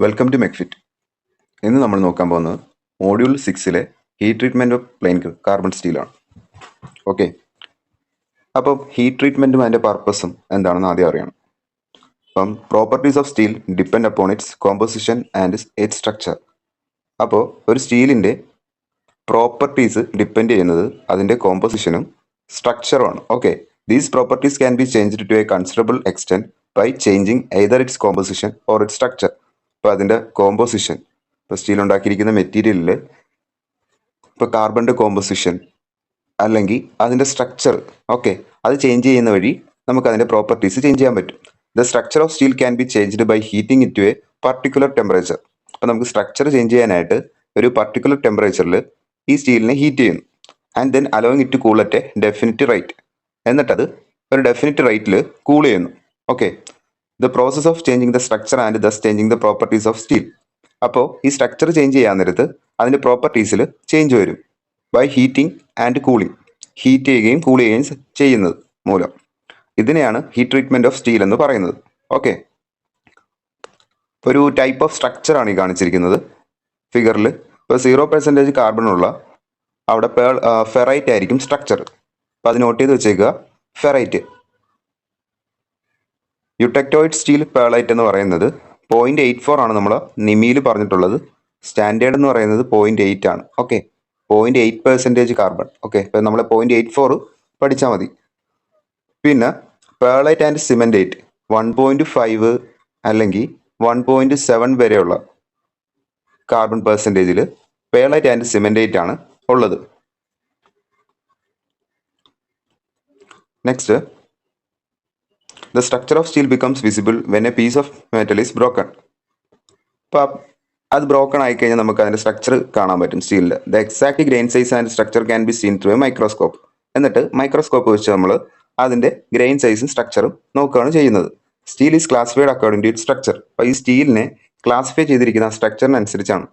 Welcome to മെക്ഫിറ്റ്. ഇന്ന് നമ്മൾ നോക്കാൻ പോകുന്നത് മോഡ്യൂൾ 6-ലെ heat treatment of plain carbon സ്റ്റീലാണ്. ഓക്കെ, അപ്പം ഹീറ്റ് ട്രീറ്റ്മെൻറ്റും അതിൻ്റെ പർപ്പസും എന്താണെന്ന് ആദ്യം അറിയണം. അപ്പം properties of steel depend upon its composition and its structure. അപ്പോൾ ഒരു സ്റ്റീലിൻ്റെ പ്രോപ്പർട്ടീസ് ഡിപ്പെൻഡ് ചെയ്യുന്നത് അതിൻ്റെ കോമ്പോസിഷനും സ്ട്രക്ചറുമാണ്. Okay, these properties can be changed to a considerable extent by changing either its composition or its structure. ഇപ്പോൾ അതിൻ്റെ കോമ്പോസിഷൻ, ഇപ്പോൾ സ്റ്റീൽ ഉണ്ടാക്കിയിരിക്കുന്ന മെറ്റീരിയലിൽ ഇപ്പോൾ കാർബണിൻ്റെ കോമ്പോസിഷൻ അല്ലെങ്കിൽ അതിൻ്റെ സ്ട്രക്ചർ, ഓക്കെ, അത് ചേഞ്ച് ചെയ്യുന്ന വഴി നമുക്ക് അതിൻ്റെ പ്രോപ്പർട്ടീസ് ചേഞ്ച് ചെയ്യാൻ പറ്റും. The structure of steel can be changed by heating it to a particular temperature. അപ്പോൾ നമുക്ക് സ്ട്രക്ചർ ചേഞ്ച് ചെയ്യാനായിട്ട് ഒരു പർട്ടിക്കുലർ ടെമ്പറേച്ചറിൽ ഈ സ്റ്റീലിനെ ഹീറ്റ് ചെയ്യുന്നു. And then alloying it to cool at a definite rate. എന്നിട്ടത് ഒരു ഡെഫിനിറ്റ് റേറ്റിൽ കൂൾ ചെയ്യുന്നു. Okay, the process of changing the structure and thus changing the properties of steel. അപ്പോൾ ഈ സ്ട്രക്ചർ ചേഞ്ച് ചെയ്യാൻ നേരത്ത് അതിൻ്റെ പ്രോപ്പർട്ടീസിൽ ചേഞ്ച് വരും by heating and cooling. Heat ചെയ്യുകയും കൂൾ ചെയ്യുകയും ചെയ്യുന്നത് മൂലം. ഇതിനെയാണ് ഹീറ്റ് ട്രീറ്റ്മെൻറ്റ് ഓഫ് സ്റ്റീൽ എന്ന് പറയുന്നത്. ഓക്കെ, ഒരു ടൈപ്പ് ഓഫ് സ്ട്രക്ചറാണ് ഈ കാണിച്ചിരിക്കുന്നത് ഫിഗറിൽ. ഇപ്പോൾ 0% കാർബണുള്ള അവിടെ ഫെറൈറ്റ് ആയിരിക്കും സ്ട്രക്ചർ. അപ്പോൾ അത് നോട്ട് ചെയ്ത് വെച്ചേക്കുക, ഫെറൈറ്റ്. യുടെക്ടോയിഡ് സ്റ്റീൽ പേളൈറ്റ് എന്ന് പറയുന്നത് 0.84 ആണ് നമ്മൾ നിമിയിൽ പറഞ്ഞിട്ടുള്ളത്. സ്റ്റാൻഡേർഡ് എന്ന് പറയുന്നത് 0.8 ആണ്. Okay, 0.8% carbon. ഓക്കെ, ഇപ്പം നമ്മൾ 0.84 പഠിച്ചാൽ മതി. പിന്നെ പേളൈറ്റ് ആൻഡ് സിമെൻറ്റേറ്റ് 1.5 അല്ലെങ്കിൽ 1.7 വരെയുള്ള കാർബൺ പെർസെൻറ്റേജിൽ പേളൈറ്റ് ആൻഡ് സിമെൻറ്റേറ്റ് ആണ് ഉള്ളത്. Next, the structure of steel becomes visible when a piece of metal is broken. അപ്പോൾ അത് ബ്രോക്കൺ ആയിക്കഴിഞ്ഞാൽ നമുക്ക് അതിൻ്റെ സ്ട്രക്ചർ കാണാൻ പറ്റും സ്റ്റീലിൽ. The exact grain size and structure can be seen through a microscope. എന്നിട്ട് മൈക്രോസ്കോപ്പ് വെച്ച് നമ്മൾ അതിൻ്റെ ഗ്രെയിൻ സൈസും സ്ട്രക്ചറും നോക്കുകയാണ് ചെയ്യുന്നത്. Steel is classified according to it structure. അപ്പോൾ ഈ സ്റ്റീലിനെ ക്ലാസിഫൈ ചെയ്തിരിക്കുന്ന സ്ട്രക്ചറിനനുസരിച്ചാണ്.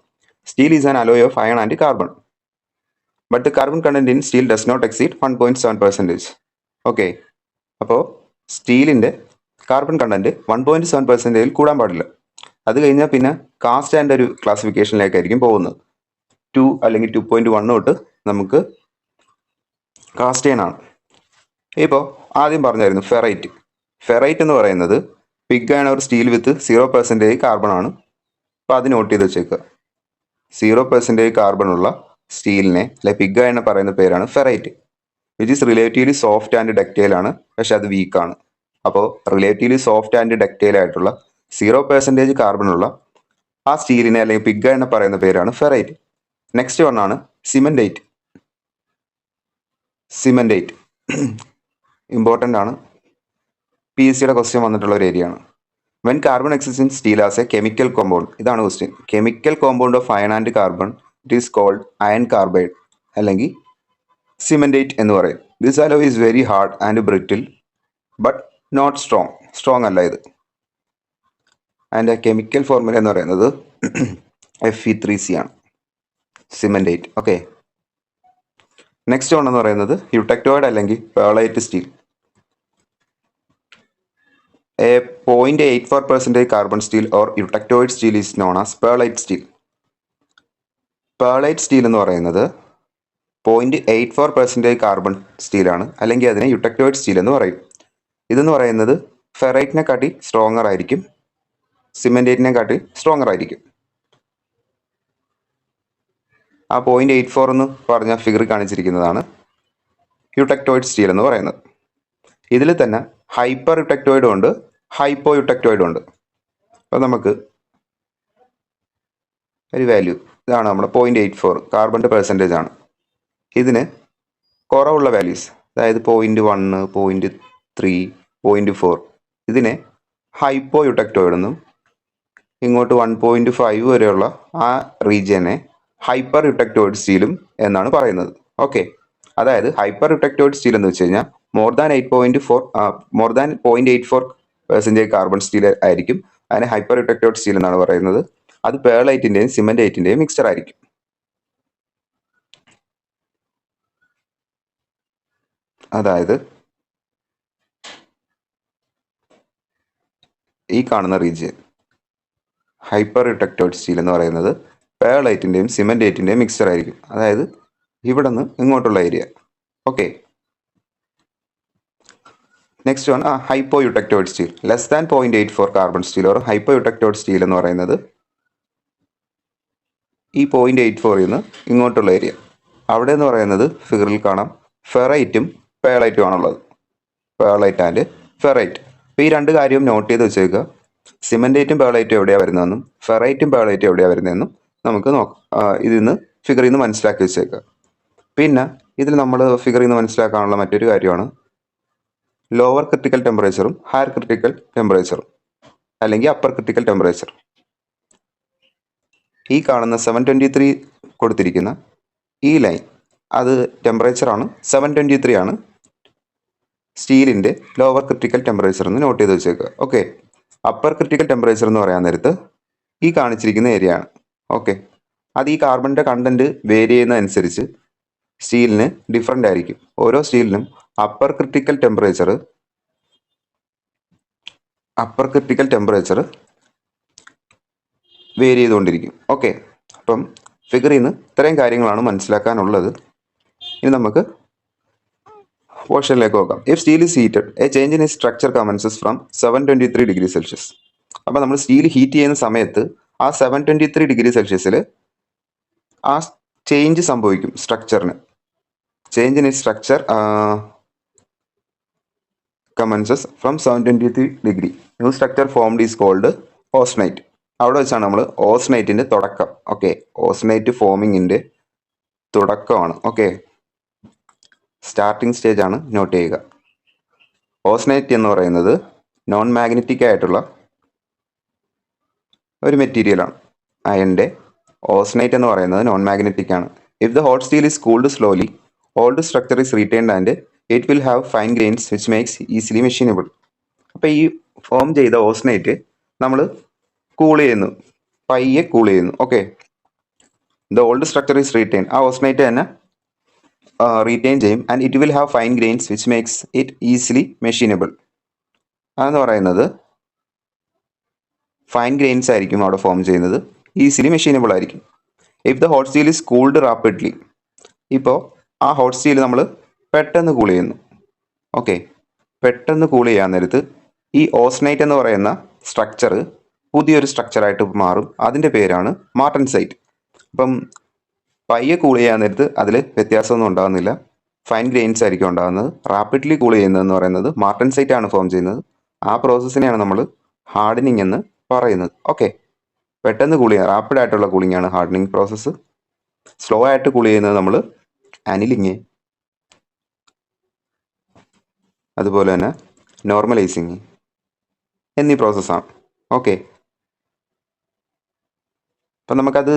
Steel is an alloy of iron and carbon, but the carbon content in steel does not exceed 1.7%. Okay, അപ്പോൾ സ്റ്റീലിൻ്റെ കാർബൺ കണ്ടന്റ് 1.7% കൂടാൻ പാടില്ല. അത് കഴിഞ്ഞാൽ പിന്നെ കാസ്റ്റ് ആൻഡ് ഒരു ക്ലാസിഫിക്കേഷനിലേക്കായിരിക്കും പോകുന്നത്. 2 അല്ലെങ്കിൽ 2.1 തൊട്ട് നമുക്ക് കാസ്റ്റ് ചെയ്യാനാണ്. ഇപ്പോൾ ആദ്യം പറഞ്ഞായിരുന്നു ഫെറൈറ്റ്. ഫെറൈറ്റ് എന്ന് പറയുന്നത് പിഗ് ആണ് ഒരു സ്റ്റീൽ വിത്ത് 0% കാർബൺ ആണ്. അപ്പോൾ അത് നോട്ട് ചെയ്ത് വെച്ചേക്കുക. 0% കാർബൺ ഉള്ള സ്റ്റീലിനെ അല്ലെ പിഗ് എന്ന് പറയുന്ന പേരാണ് ferrite. Which is relatively soft and ductile ആണ്, പക്ഷെ അത് വീക്കാണ്. അപ്പോൾ റിലേറ്റീവ്ലി സോഫ്റ്റ് ആൻഡ് ഡക്റ്റൈൽ ആയിട്ടുള്ള 0% കാർബൺ ഉള്ള ആ സ്റ്റീലിനെ അല്ലെങ്കിൽ പിഗ് എന്ന് പറയുന്ന പേരാണ് ഫെറൈറ്റ്. നെക്സ്റ്റ് വണ്ണാണ് സിമെൻറ്റേറ്റ്. സിമെൻറ്റേറ്റ് ഇമ്പോർട്ടൻ്റ് ആണ്, PSCയുടെ ക്വസ്റ്റ്യൻ വന്നിട്ടുള്ള ഒരു ഏരിയ ആണ്. When carbon exist in steel as a chemical compound, ഇതാണ് question. Chemical compound of iron and carbon, it is called iron carbide അല്ലെങ്കിൽ സിമെൻറ്റേറ്റ് എന്ന് പറയും. This alloy is very hard and brittle but not strong. Strong അല്ല ഇത്. അതിൻ്റെ chemical formula എന്ന് പറയുന്നത് Fe3C ആണ്, സിമെൻറ്റേറ്റ്. ഓക്കെ, നെക്സ്റ്റ് വൺ എന്ന് പറയുന്നത് യുടെക്ടോയിഡ് അല്ലെങ്കിൽ pearlite steel. 0.84% carbon steel or eutectoid steel is known as pearlite steel. Pearlite steel എന്ന് പറയുന്നത് 0.84% കാർബൺ സ്റ്റീലാണ്, അല്ലെങ്കിൽ അതിനെ യുടെക്ടോയിഡ് സ്റ്റീൽ എന്ന് പറയും. ഇതെന്ന് പറയുന്നത് ഫെറൈറ്റിനെ കാട്ടി സ്ട്രോങ്ങർ ആയിരിക്കും, സിമെൻറ്റേറ്റിനെ കാട്ടി സ്ട്രോങ്ങർ ആയിരിക്കും. ആ 0.84 എന്ന് പറഞ്ഞ ഫിഗർ കാണിച്ചിരിക്കുന്നതാണ് യുടെക്ടോയിഡ് സ്റ്റീൽ എന്ന് പറയുന്നത്. ഇതിൽ തന്നെ ഹൈപ്പർ യുടെക്ടോയിഡും ഉണ്ട്, ഹൈപ്പോ യുടെക്ടോയിഡും ഉണ്ട്. അപ്പോൾ നമുക്ക് ഒരു വാല്യൂ ഇതാണ് നമ്മുടെ 0.84 കാർബണിൻ്റെ പെർസെൻറ്റേജ് ആണ്. ഇതിന് കുറവുള്ള വാല്യൂസ്, അതായത് 0.1, 0.3, 0.4, ഇതിനെ ഹൈപ്പോ യുടെക്ടോയിഡ് എന്നും ഇങ്ങോട്ട് 1.5 വരെയുള്ള ആ റീജിയനെ ഹൈപ്പർ യുടെക്ടോയിഡ് സ്റ്റീലും എന്നാണ് പറയുന്നത്. ഓക്കെ, അതായത് ഹൈപ്പർ യുടെക്ടോയിഡ് സ്റ്റീൽ എന്ന് വെച്ച് കഴിഞ്ഞാൽ മോർ ദാൻ 0.84% കാർബൺ സ്റ്റീൽ ആയിരിക്കും. അതിനെ ഹൈപ്പർ യുടെക്ടോയിഡ് സ്റ്റീൽ എന്നാണ് പറയുന്നത്. അത് പേളൈറ്റിൻ്റെയും സിമെൻറ്റേറ്റിൻ്റെയും മിക്സ്ചർ ആയിരിക്കും. അതായത് ഈ കാണുന്ന റീജിയൻ ഹൈപ്പർ യൂട്ടക്ടോയിഡ് സ്റ്റീൽ എന്ന് പറയുന്നത് പേളൈറ്റിൻ്റെയും സിമെൻറ്റേറ്റിൻ്റെയും മിക്സ്ചർ ആയിരിക്കും. അതായത് ഇവിടെ നിന്ന് ഇങ്ങോട്ടുള്ള area. Okay, next one hypoeutectoid steel less than 0.84 carbon steel or hypoeutectoid steel എന്ന് പറയുന്നത് ഈ 0.84 നിന്ന് ഇങ്ങോട്ടുള്ള ഏരിയ. അവിടെ എന്ന് പറയുന്നത് ഫിഗറിൽ കാണാം ഫെറൈറ്റും പേളൈറ്റും ആണുള്ളത്. പേളൈറ്റ് ആൻഡ് ഫെറൈറ്റ്. അപ്പോൾ ഈ രണ്ട് കാര്യവും നോട്ട് ചെയ്ത് വെച്ചേക്കുക. സിമെൻറ്റേറ്റും പേളൈറ്റും എവിടെയാണ് വരുന്നതെന്നും ഫെറൈറ്റും പേളൈറ്റും എവിടെയാണ് വരുന്നതെന്നും നമുക്ക് ഇതിൽ നിന്ന് ഫിഗറിൽ നിന്ന് മനസ്സിലാക്കി വെച്ചേക്കുക. പിന്നെ ഇതിൽ നമ്മൾ ഫിഗറിൽ നിന്ന് മനസ്സിലാക്കാനുള്ള മറ്റൊരു കാര്യമാണ് ലോവർ ക്രിട്ടിക്കൽ ടെമ്പറേച്ചറും ഹയർ ക്രിട്ടിക്കൽ ടെമ്പറേച്ചറും അല്ലെങ്കിൽ അപ്പർ ക്രിട്ടിക്കൽ ടെമ്പറേച്ചർ. ഈ കാണുന്ന 723 കൊടുത്തിരിക്കുന്ന ഈ ലൈൻ അത് ടെമ്പറേച്ചറാണ്. 723 ആണ് സ്റ്റീലിൻ്റെ ലോവർ ക്രിട്ടിക്കൽ ടെമ്പറേച്ചർ എന്ന് നോട്ട് ചെയ്ത് വെച്ചേക്കുക. ഓക്കെ, അപ്പർ ക്രിട്ടിക്കൽ ടെമ്പറേച്ചർ എന്ന് പറയാൻ നേരത്ത് ഈ കാണിച്ചിരിക്കുന്ന ഏരിയ ആണ്. ഓക്കെ, അത് ഈ കാർബണിൻ്റെ കണ്ടന്റ് വേരി ചെയ്യുന്നതനുസരിച്ച് സ്റ്റീലിന് ഡിഫറെൻ്റ് ആയിരിക്കും. ഓരോ സ്റ്റീലിനും അപ്പർ ക്രിട്ടിക്കൽ ടെമ്പറേച്ചർ വേരി ചെയ്തുകൊണ്ടിരിക്കും. ഓക്കെ, അപ്പം ഫിഗറിൽ നിന്ന് ഇത്രയും കാര്യങ്ങളാണ് മനസ്സിലാക്കാനുള്ളത്. ഇനി നമുക്ക് പോർഷനിലേക്ക് നോക്കാം. If steel is heated A change in its structure commences from 723 degree Celsius. അപ്പോൾ നമ്മൾ സ്റ്റീൽ ഹീറ്റ് ചെയ്യുന്ന സമയത്ത് ആ 723 ഡിഗ്രി സെൽഷ്യസിൽ ആ ചേഞ്ച് സംഭവിക്കും. സ്ട്രക്ചറിന് change in its structure commences from 723 degree. New structure formed is called austenite. അവിടെ വെച്ചാണ് നമ്മൾ ഓസ്നൈറ്റിൻ്റെ തുടക്കം. ഓക്കെ, ഓസ്നൈറ്റ് ഫോമിങ്ങിൻ്റെ തുടക്കമാണ്. ഓക്കെ, സ്റ്റാർട്ടിംഗ് സ്റ്റേജ് ആണ് നോട്ട് ചെയ്യുക. ഓസ്നൈറ്റ് എന്ന് പറയുന്നത് നോൺ മാഗ്നറ്റിക് ആയിട്ടുള്ള ഒരു മെറ്റീരിയലാണ്. അയണിൻ്റെ ഓസ്നൈറ്റ് എന്ന് പറയുന്നത് നോൺ മാഗ്നറ്റിക് ആണ്. If the hot steel is cooled slowly old structure is retained and it will have fine grains which makes easily machinable. അപ്പോൾ ഈ ഫോം ചെയ്ത ഓസ്നൈറ്റ് നമ്മൾ കൂൾ ചെയ്യുന്നു, പയ്യെ കൂൾ ചെയ്യുന്നു. Okay, the old structure is retain. ആ austenite തന്നെ retain ചെയ്യും. And it will have fine grains which makes it easily machinable. അതെന്ന് പറയുന്നത് ഫൈൻ ഗ്രെയിൻസ് ആയിരിക്കും അവിടെ ഫോം ചെയ്യുന്നത്, ഈസിലി മെഷീനബിൾ ആയിരിക്കും. If the hot steel is cooled rapidly. ഇപ്പോൾ ആ ഹോട്ട് സ്റ്റീൽ നമ്മൾ പെട്ടെന്ന് കൂൾ ചെയ്യുന്നു. ഓക്കെ, പെട്ടെന്ന് കൂൾ ചെയ്യാൻ നേരത്ത് ഈ ഓസ്നൈറ്റ് എന്ന് പറയുന്ന സ്ട്രക്ചർ പുതിയൊരു സ്ട്രക്ചറായിട്ട് മാറും. അതിൻ്റെ പേരാണ് മാർട്ടൻസൈറ്റ്. അപ്പം പയ്യെ കൂൾ ചെയ്യാൻ നേരത്ത് അതിൽ വ്യത്യാസമൊന്നും ഉണ്ടാകുന്നില്ല, ഫൈൻ ഗ്രെയിൻസ് ആയിരിക്കും ഉണ്ടാകുന്നത്. റാപ്പിഡ്ലി കൂൾ ചെയ്യുന്നതെന്ന് പറയുന്നത് മാർട്ടൻസൈറ്റ് ആണ് ഫോം ചെയ്യുന്നത്. ആ പ്രോസസ്സിനെയാണ് നമ്മൾ ഹാർഡനിങ് എന്ന് പറയുന്നത്. ഓക്കെ, പെട്ടെന്ന് കൂൾ ചെയ്യുക, റാപ്പിഡ് ആയിട്ടുള്ള കൂളിംഗ് ആണ് ഹാർഡനിങ് പ്രോസസ്സ്. സ്ലോ ആയിട്ട് കൂൾ ചെയ്യുന്നത് നമ്മൾ അനിലിങ്, അതുപോലെ തന്നെ നോർമലൈസിങ് എന്നീ പ്രോസസ്സാണ്. ഓക്കെ, അപ്പം നമുക്കത്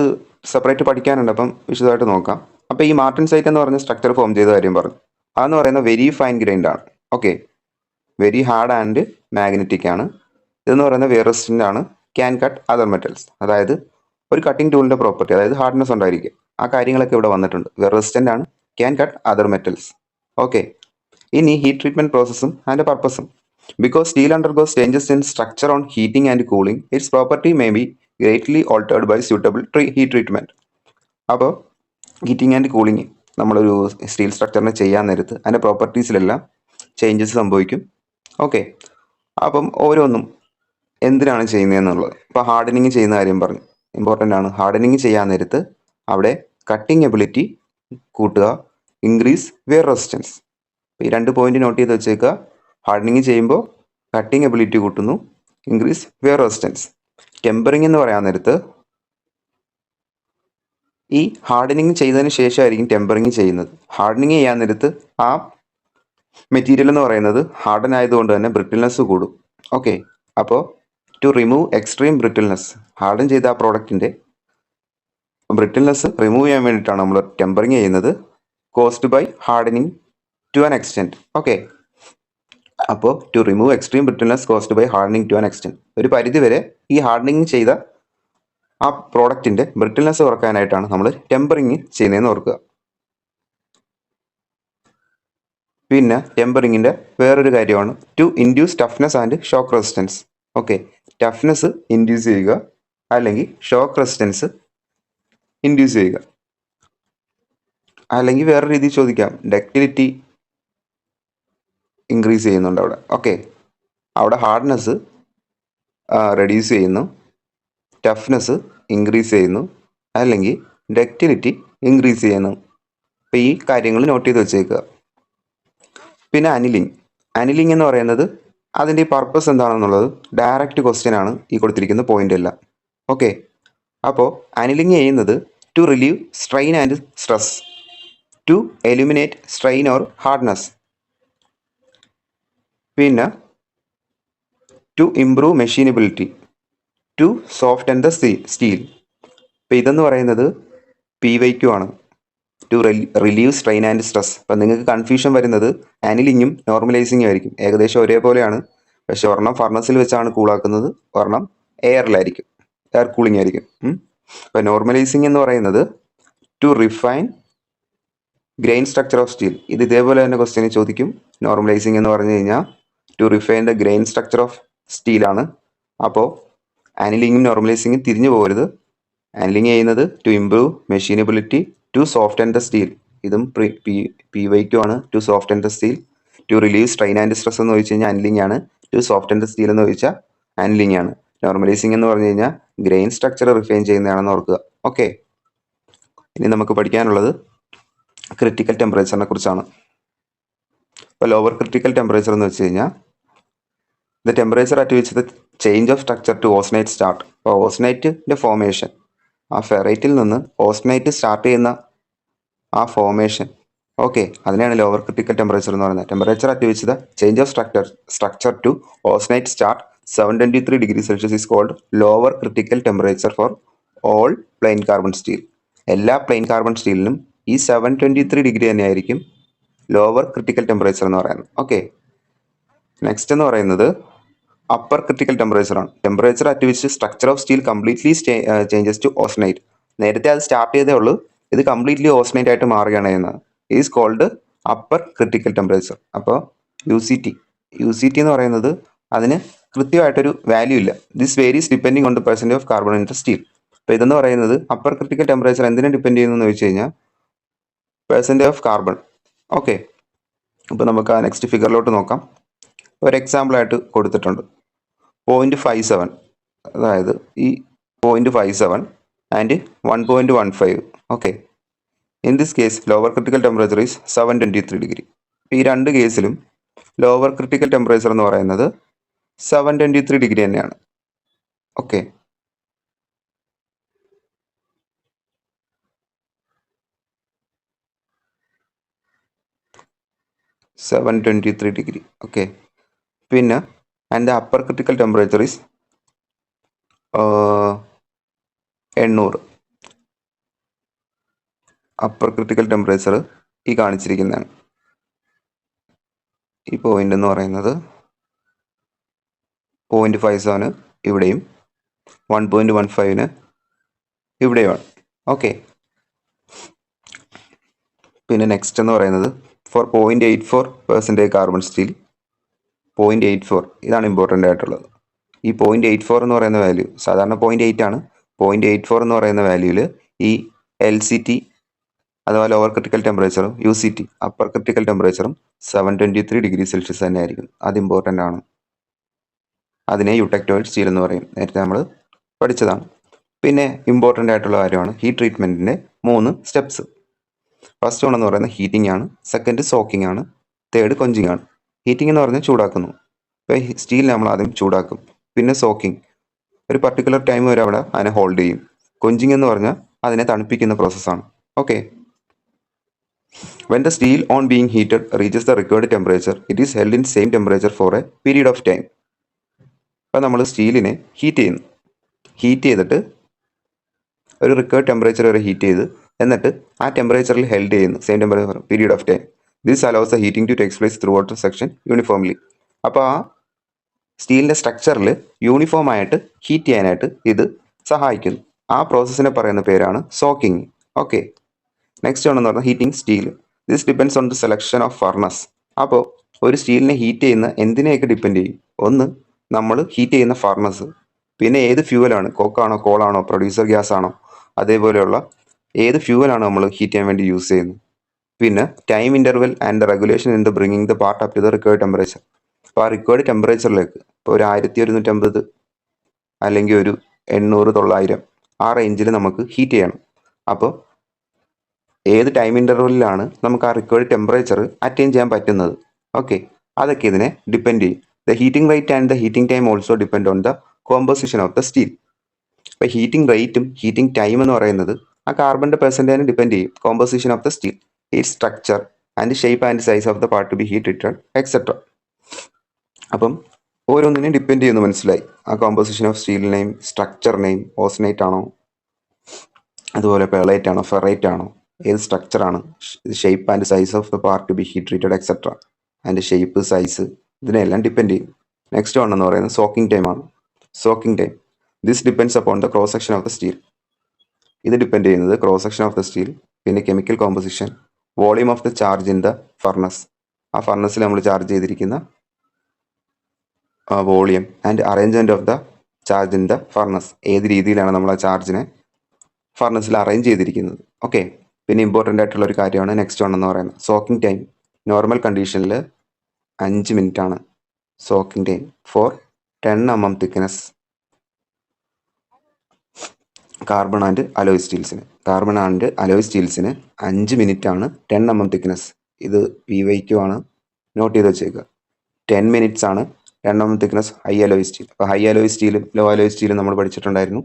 സെപ്പറേറ്റ് പഠിക്കാനുണ്ട്, അപ്പം വിശദമായിട്ട് നോക്കാം. അപ്പോൾ ഈ മാർട്ടൻസൈറ്റ് എന്ന് പറഞ്ഞ സ്ട്രക്ചർ ഫോം ചെയ്ത കാര്യം പറഞ്ഞു. അതെന്ന് പറയുന്നത് വെരി ഫൈൻ ഗ്രൈൻഡ് ആണ്. Okay, very hard and magnetic ആണ്. ഇതെന്ന് പറയുന്നത് വെയർ റെസിസ്റ്റൻ്റ് ആണ്, ക്യാൻ കട്ട് അതർ മെറ്റൽസ്. അതായത് ഒരു കട്ടിംഗ് ടൂളിൻ്റെ പ്രോപ്പർട്ടി, അതായത് ഹാർഡ്നെസ് ഉണ്ടായിരിക്കും. ആ കാര്യങ്ങളൊക്കെ ഇവിടെ വന്നിട്ടുണ്ട്. വെയർ റെസിസ്റ്റൻ്റ് ആണ്, can cut other metals. Okay, ഇനി ഹീറ്റ് ട്രീറ്റ്മെൻറ്റ് പ്രോസസ്സും അതിൻ്റെ പർപ്പസും. Because steel undergoes changes in structure on heating and cooling its property may be greatly altered by suitable heat treatment. അപ്പോൾ ഹീറ്റിംഗ് ആൻഡ് കൂളിംഗ് നമ്മളൊരു steel സ്ട്രക്ചറിനെ ചെയ്യാൻ നേരത്ത് അതിൻ്റെ പ്രോപ്പർട്ടീസിലെല്ലാം changes സംഭവിക്കും. ഓക്കെ, അപ്പം ഓരോന്നും എന്തിനാണ് ചെയ്യുന്നതെന്നുള്ളത്. ഇപ്പോൾ ഹാർഡനിങ് ചെയ്യുന്ന കാര്യം പറഞ്ഞു, ഇമ്പോർട്ടൻ്റ് ആണ്. ഹാർഡനിങ് ചെയ്യാൻ നേരത്ത് അവിടെ കട്ടിങ് എബിലിറ്റി കൂട്ടുക, ഇൻക്രീസ് വെയർ റെസിസ്റ്റൻസ്. ഈ രണ്ട് പോയിന്റ് നോട്ട് ചെയ്ത് വെച്ചേക്കുക. ഹാർഡനിങ് ചെയ്യുമ്പോൾ കട്ടിങ് എബിലിറ്റി കൂട്ടുന്നു, ഇൻക്രീസ് വെയർ റെസിസ്റ്റൻസ്. ടെമ്പറിങ് എന്ന് പറയാൻ നേരത്ത് ഈ ഹാർഡനിങ് ചെയ്തതിന് ശേഷമായിരിക്കും ടെമ്പറിങ് ചെയ്യുന്നത്. ഹാർഡനിങ് ചെയ്യാൻ നേരത്ത് ആ മെറ്റീരിയൽ എന്ന് പറയുന്നത് ഹാർഡൻ ആയതുകൊണ്ട് തന്നെ ബ്രിട്ടിൽനെസ് കൂടും. ഓക്കെ, അപ്പോൾ to remove extreme brittleness, harden ചെയ്ത ആ പ്രോഡക്റ്റിൻ്റെ ബ്രിട്ടിൽനെസ് റിമൂവ് ചെയ്യാൻ വേണ്ടിയിട്ടാണ് നമ്മൾ ടെമ്പറിങ് ചെയ്യുന്നത്. Caused by hardening to an extent. Okay, അപ്പോൾ to remove extreme brittleness caused by hardening to an extent. ഒരു പരിധി വരെ ഈ ഹാർഡനിങ് ചെയ്ത ആ പ്രോഡക്റ്റിൻ്റെ ബ്രിട്ടിൽനെസ് കുറക്കാനായിട്ടാണ് നമ്മൾ ടെമ്പറിങ് ചെയ്യുന്നതെന്ന് ഓർക്കുക. പിന്നെ ടെമ്പറിങ്ങിൻ്റെ വേറൊരു കാര്യമാണ് to induce toughness and shock resistance. Okay, toughness induce ചെയ്യുക, അല്ലെങ്കിൽ ഷോക്ക് റെസിസ്റ്റൻസ് ഇൻഡ്യൂസ് ചെയ്യുക. അല്ലെങ്കിൽ വേറെ രീതിയിൽ ചോദിക്കാം, ഡക്റ്റിലിറ്റി ഇൻക്രീസ് ചെയ്യുന്നുണ്ട് അവിടെ. ഓക്കെ, അവിടെ ഹാർഡ്നെസ് റെഡ്യൂസ് ചെയ്യുന്നു, ടഫ്നെസ് ഇൻക്രീസ് ചെയ്യുന്നു, അല്ലെങ്കിൽ ഡക്റ്റിലിറ്റി ഇൻക്രീസ് ചെയ്യുന്നു. അപ്പോൾ ഈ കാര്യങ്ങൾ നോട്ട് ചെയ്ത് വെച്ചേക്കുക. പിന്നെ അനിലിംഗ് എന്ന് പറയുന്നത് അതിൻ്റെ പർപ്പസ് എന്താണെന്നുള്ളത് ഡയറക്റ്റ് ക്വസ്റ്റ്യൻ ആണ് ഈ കൊടുത്തിരിക്കുന്ന പോയിന്റ് എല്ലാം. ഓക്കെ, അപ്പോൾ അനിലിംഗ് ചെയ്യുന്നത് to relieve strain and stress, to eliminate strain or hardness, പിന്നെ to improve machinability, to soft and the steel. അപ്പോൾ ഇതെന്ന് പറയുന്നത് PYQ ആണ്, to relieve strain and stress. അപ്പം നിങ്ങൾക്ക് കൺഫ്യൂഷൻ വരുന്നത് അനിലിങ്ങും നോർമലൈസിങ്ങും ആയിരിക്കും. ഏകദേശം ഒരേപോലെയാണ്, പക്ഷെ ഒരെണ്ണം ഫർണസിൽ വെച്ചാണ് കൂളാക്കുന്നത്, ഒരെണ്ണം എയറിലായിരിക്കും, എയർ കൂളിംഗ് ആയിരിക്കും. അപ്പം നോർമലൈസിങ് എന്ന് പറയുന്നത് to refine grain structure of steel. ഇത് ഇതേപോലെ തന്നെ ക്വസ്റ്റ്യന് ചോദിക്കും. നോർമലൈസിങ് എന്ന് പറഞ്ഞു കഴിഞ്ഞാൽ to refine the grain structure of സ്റ്റീലാണ്. അപ്പോൾ അനിലിങ്ങും നോർമലൈസിങ്ങും തിരിഞ്ഞു പോകരുത്. അനിലിങ് ചെയ്യുന്നത് to improve machinability, to soft and the steel. ഇതും PYQ ആണ്, to soft and the steel. To relieve strain and stress എന്ന് ചോദിച്ചു കഴിഞ്ഞാൽ അനിലിംഗ് ആണ്. To soft and the steel എന്ന് ചോദിച്ചാൽ അനിലിംഗ് ആണ്. നോർമലൈസിങ് എന്ന് പറഞ്ഞു കഴിഞ്ഞാൽ ഗ്രെയിൻ സ്ട്രക്ചർ റിഫൈൻ ചെയ്യുന്നതാണെന്ന് ഓർക്കുക. ഓക്കെ, ഇനി നമുക്ക് പഠിക്കാനുള്ളത് ക്രിട്ടിക്കൽ ടെമ്പറേച്ചറിനെ കുറിച്ചാണ്. ഇപ്പോൾ ലോവർ ക്രിട്ടിക്കൽ ടെമ്പറേച്ചർ എന്ന് വെച്ച് കഴിഞ്ഞാൽ the temperature at which the change of structure to austenite start. അപ്പോൾ ഓസ്നൈറ്റിൻ്റെ ഫോർമേഷൻ, ആ ഫെറൈറ്റിൽ നിന്ന് ഓസ്നൈറ്റ് സ്റ്റാർട്ട് ചെയ്യുന്ന ആ ഫോർമേഷൻ, ഓക്കെ, അതിനെയാണ് ലോവർ ക്രിട്ടിക്കൽ ടെമ്പറേച്ചർ എന്ന് പറയുന്നത്. Temperature at which the change of structure to austenite start 723 degree Celsius is called lower critical temperature for all plain carbon steel. എല്ലാ പ്ലെയിൻ കാർബൺ സ്റ്റീലിനും ഈ 723 ഡിഗ്രി തന്നെയായിരിക്കും lower critical temperature എന്ന് പറയുന്നത്. Okay, next എന്ന് പറയുന്നത് അപ്പർ ക്രിട്ടിക്കൽ ടെമ്പറേച്ചർ ആണ്. Temperature at which structure of steel completely changes to austenite. നേരത്തെ അത് സ്റ്റാർട്ട് ചെയ്തേ ഉള്ളൂ, ഇത് കംപ്ലീറ്റ്ലി ഓസ്നൈറ്റ് ആയിട്ട് മാറുകയാണ് ചെയ്യുന്നത്. Is called upper critical temperature. അപ്പോൾ UCT എന്ന് പറയുന്നത് അതിന് കൃത്യമായിട്ടൊരു വാല്യൂ ഇല്ല. This varies depending on the percentage of carbon in the steel. അപ്പോൾ ഇതെന്ന് പറയുന്നത് അപ്പർ ക്രിട്ടിക്കൽ ടെമ്പറേച്ചർ എന്തിനെ ഡിപ്പെൻഡ് ചെയ്യുന്നു ചോദിച്ചു കഴിഞ്ഞാൽ പെർസെൻറ്റേജ് ഓഫ് കാർബൺ. ഓക്കെ, അപ്പോൾ നമുക്ക് ആ നെക്സ്റ്റ് ഫിഗറിലോട്ട് നോക്കാം. ഒരു എക്സാമ്പിളായിട്ട് കൊടുത്തിട്ടുണ്ട് 0.57, അതായത് ഈ 0.57 and 1.15. Okay, in this case lower critical temperature is 723 degree. ഈ രണ്ട് കേസിലും ലോവർ ക്രിട്ടിക്കൽ ടെമ്പറേച്ചർ എന്ന് പറയുന്നത് 723 ഡിഗ്രി തന്നെയാണ്. Okay, degree. ഓക്കെ, പിന്നെ and upper critical temperature is 800. Upper critical temperature ഈ കാണിച്ചിരിക്കുന്നതാണ്. ഈ പോയിന്റ് എന്ന് പറയുന്നത് 0.57 ഇവിടെയും 1.15 ഇവിടെയുമാണ്. ഓക്കെ, പിന്നെ നെക്സ്റ്റ് എന്ന് പറയുന്നത് ഫോർ 0.84% കാർബൺ സ്റ്റീൽ 0.84, ഇതാണ് ഇമ്പോർട്ടൻ്റ് ആയിട്ടുള്ളത്. ഈ 0.84 എന്ന് പറയുന്ന വാല്യൂ സാധാരണ 0.8 ആണ്. 0.84 എന്ന് പറയുന്ന വാല്യൂവിൽ ഈ LCT അഥവാ ലോവർ ക്രിട്ടിക്കൽ ടെമ്പറേച്ചറും UCT അപ്പർ ക്രിട്ടിക്കൽ ടെമ്പറേച്ചറും 723 ഡിഗ്രി സെൽഷ്യസ് തന്നെ ആയിരിക്കും. അത് ഇമ്പോർട്ടൻ്റ് ആണ്. അതിനെ യൂടെക്ടോയിഡ് സ്റ്റീൽ എന്ന് പറയും, നേരത്തെ നമ്മൾ പഠിച്ചതാണ്. പിന്നെ ഇമ്പോർട്ടൻ്റ് ആയിട്ടുള്ള കാര്യമാണ് ഹീറ്റ് ട്രീറ്റ്മെൻറ്റിൻ്റെ 3 സ്റ്റെപ്സ്. ഫസ്റ്റ് വൺ എന്ന് പറയുന്നത് ഹീറ്റിംഗ് ആണ്, സെക്കൻഡ് സോക്കിംഗ് ആണ്, തേർഡ് കൊഞ്ചിങ് ആണ്. ഹീറ്റിംഗ് എന്ന് പറഞ്ഞാൽ ചൂടാക്കുന്നു. ഇപ്പോൾ സ്റ്റീൽ നമ്മൾ ആദ്യം ചൂടാക്കും. പിന്നെ സോക്കിംഗ്, ഒരു പർട്ടിക്കുലർ ടൈം വരെ അവിടെ അതിനെ ഹോൾഡ് ചെയ്യും. കൊഞ്ചിങ് എന്ന് പറഞ്ഞാൽ അതിനെ തണുപ്പിക്കുന്ന പ്രോസസ്സാണ്. Okay, when the steel on being heated reaches the required temperature, it is held in same temperature for a period of time. അപ്പോൾ നമ്മൾ സ്റ്റീലിനെ ഹീറ്റ് ചെയ്തിട്ട് ഒരു റിക്വയർഡ് ടെമ്പറേച്ചർ വരെ ഹീറ്റ് ചെയ്ത് എന്നിട്ട് ആ ടെമ്പറേച്ചറിൽ ഹെൽഡ് ചെയ്യുന്നു same temperature period of time. This allows the heating to takes place throughout section uniformly. അപ്പോൾ ആ സ്റ്റീലിൻ്റെ സ്ട്രക്ചറിൽ യൂണിഫോം ആയിട്ട് ഹീറ്റ് ചെയ്യാനായിട്ട് ഇത് സഹായിക്കുന്നു. ആ പ്രോസസ്സിനെ പറയുന്ന പേരാണ് സോക്കിംഗ്. ഓക്കെ, നെക്സ്റ്റ് ആണെന്ന് പറഞ്ഞാൽ heating steel. This depends on the selection of furnace. അപ്പോൾ ഒരു സ്റ്റീലിനെ ഹീറ്റ് ചെയ്യുന്ന എന്തിനെയൊക്കെ ഡിപ്പെൻഡ് ചെയ്യും? ഒന്ന്, നമ്മൾ ഹീറ്റ് ചെയ്യുന്ന ഫർണസ്, പിന്നെ ഏത് ഫ്യൂവലാണ്, കോക്കാണോ കോളാണോ പ്രൊഡ്യൂസർ ഗ്യാസ് ആണോ, അതേപോലെയുള്ള ഏത് ഫ്യൂവലാണ് നമ്മൾ ഹീറ്റ് ചെയ്യാൻ വേണ്ടി യൂസ് ചെയ്യുന്നത്. പിന്നെ time interval and regulation in the bringing the part up to the required temperature. അപ്പോൾ ആ റിക്വയർഡ് ടെമ്പറേച്ചറിലേക്ക് ഇപ്പോൾ ഒരു 1150 അല്ലെങ്കിൽ ഒരു 800 900 ആ റേഞ്ചിൽ നമുക്ക് ഹീറ്റ് ചെയ്യണം. അപ്പോൾ ഏത് ടൈം ഇൻ്റർവെല്ലിലാണ് നമുക്ക് ആ റിക്വയർഡ് ടെമ്പറേച്ചർ അറ്റൈൻ ചെയ്യാൻ പറ്റുന്നത്. ഓക്കെ, അതൊക്കെ ഇതിനെ ഡിപ്പെൻഡ് ചെയ്യും. The heating rate and the heating time also depend on the composition of the steel. ഇപ്പോൾ ഹീറ്റിംഗ് റേറ്റും ഹീറ്റിംഗ് ടൈം എന്ന് പറയുന്നത് ആ കാർബണിൻ്റെ പെർസെൻറ്റേജിനെ ഡിപ്പെൻഡ് ചെയ്യും. Composition of the steel, it structure and shape and size of the part to be heat treated etcetera. അപ്പം ഓരോന്നിനെയും depend ചെയ്യുന്നു, മനസ്സിലായി. ആ കോമ്പോസിഷൻ ഓഫ് സ്റ്റീലിനെയും സ്ട്രക്ചറിനെയും ഓസ്നൈറ്റ് ആണോ, അതുപോലെ പെർലൈറ്റ് ആണോ, ഫെറൈറ്റ് ആണോ, ഏത് സ്ട്രക്ചറാണ്, shape and size of the part to be heat treated etcetera, അതിൻ്റെ ഷേപ്പ്, സൈസ്, ഇതിനെല്ലാം ഡിപ്പെൻഡ് ചെയ്യും. നെക്സ്റ്റ് വൺ എന്ന് പറയുന്നത് സോക്കിംഗ് ടൈം ആണ്. Soaking time, this depends upon the cross section of the steel. ഇത് ഡിപ്പെൻഡ് ചെയ്യുന്നത് cross section of the steel, പിന്നെ chemical composition, volume of the charge in the furnace, ആ ഫർണസിൽ നമ്മൾ ചാർജ് ചെയ്തിരിക്കുന്ന volume, and arrangement of the charge in the furnace, ഏത് രീതിയിലാണ് നമ്മൾ ആ ചാർജിനെ ഫർണസിൽ അറേഞ്ച് ചെയ്തിരിക്കുന്നത്. ഓക്കെ, പിന്നെ ഇമ്പോർട്ടൻ്റ് ആയിട്ടുള്ള ഒരു കാര്യമാണ് നെക്സ്റ്റ് വൺ എന്ന് പറയുന്നത് സോക്കിംഗ് ടൈം. നോർമൽ കണ്ടീഷനിൽ 5 മിനിറ്റ് ആണ് soaking time for 10 mm thickness carbon and alloy സ്റ്റീൽസിന്. കാർബൺ ആൻഡ് അലോയ് സ്റ്റീൽസിന് 5 മിനിറ്റ് ആണ് 10 mm തിക്നെസ്. ഇത് VY2 ആണ്, നോട്ട് ചെയ്ത് വെച്ചേക്കുക. 10 മിനിറ്റ്സ് ആണ് 10 mm thickness high alloy steel. അപ്പോൾ ഹൈ അലോയ് സ്റ്റീലും ലോ അലോയ് സ്റ്റീലും നമ്മൾ പഠിച്ചിട്ടുണ്ടായിരുന്നു.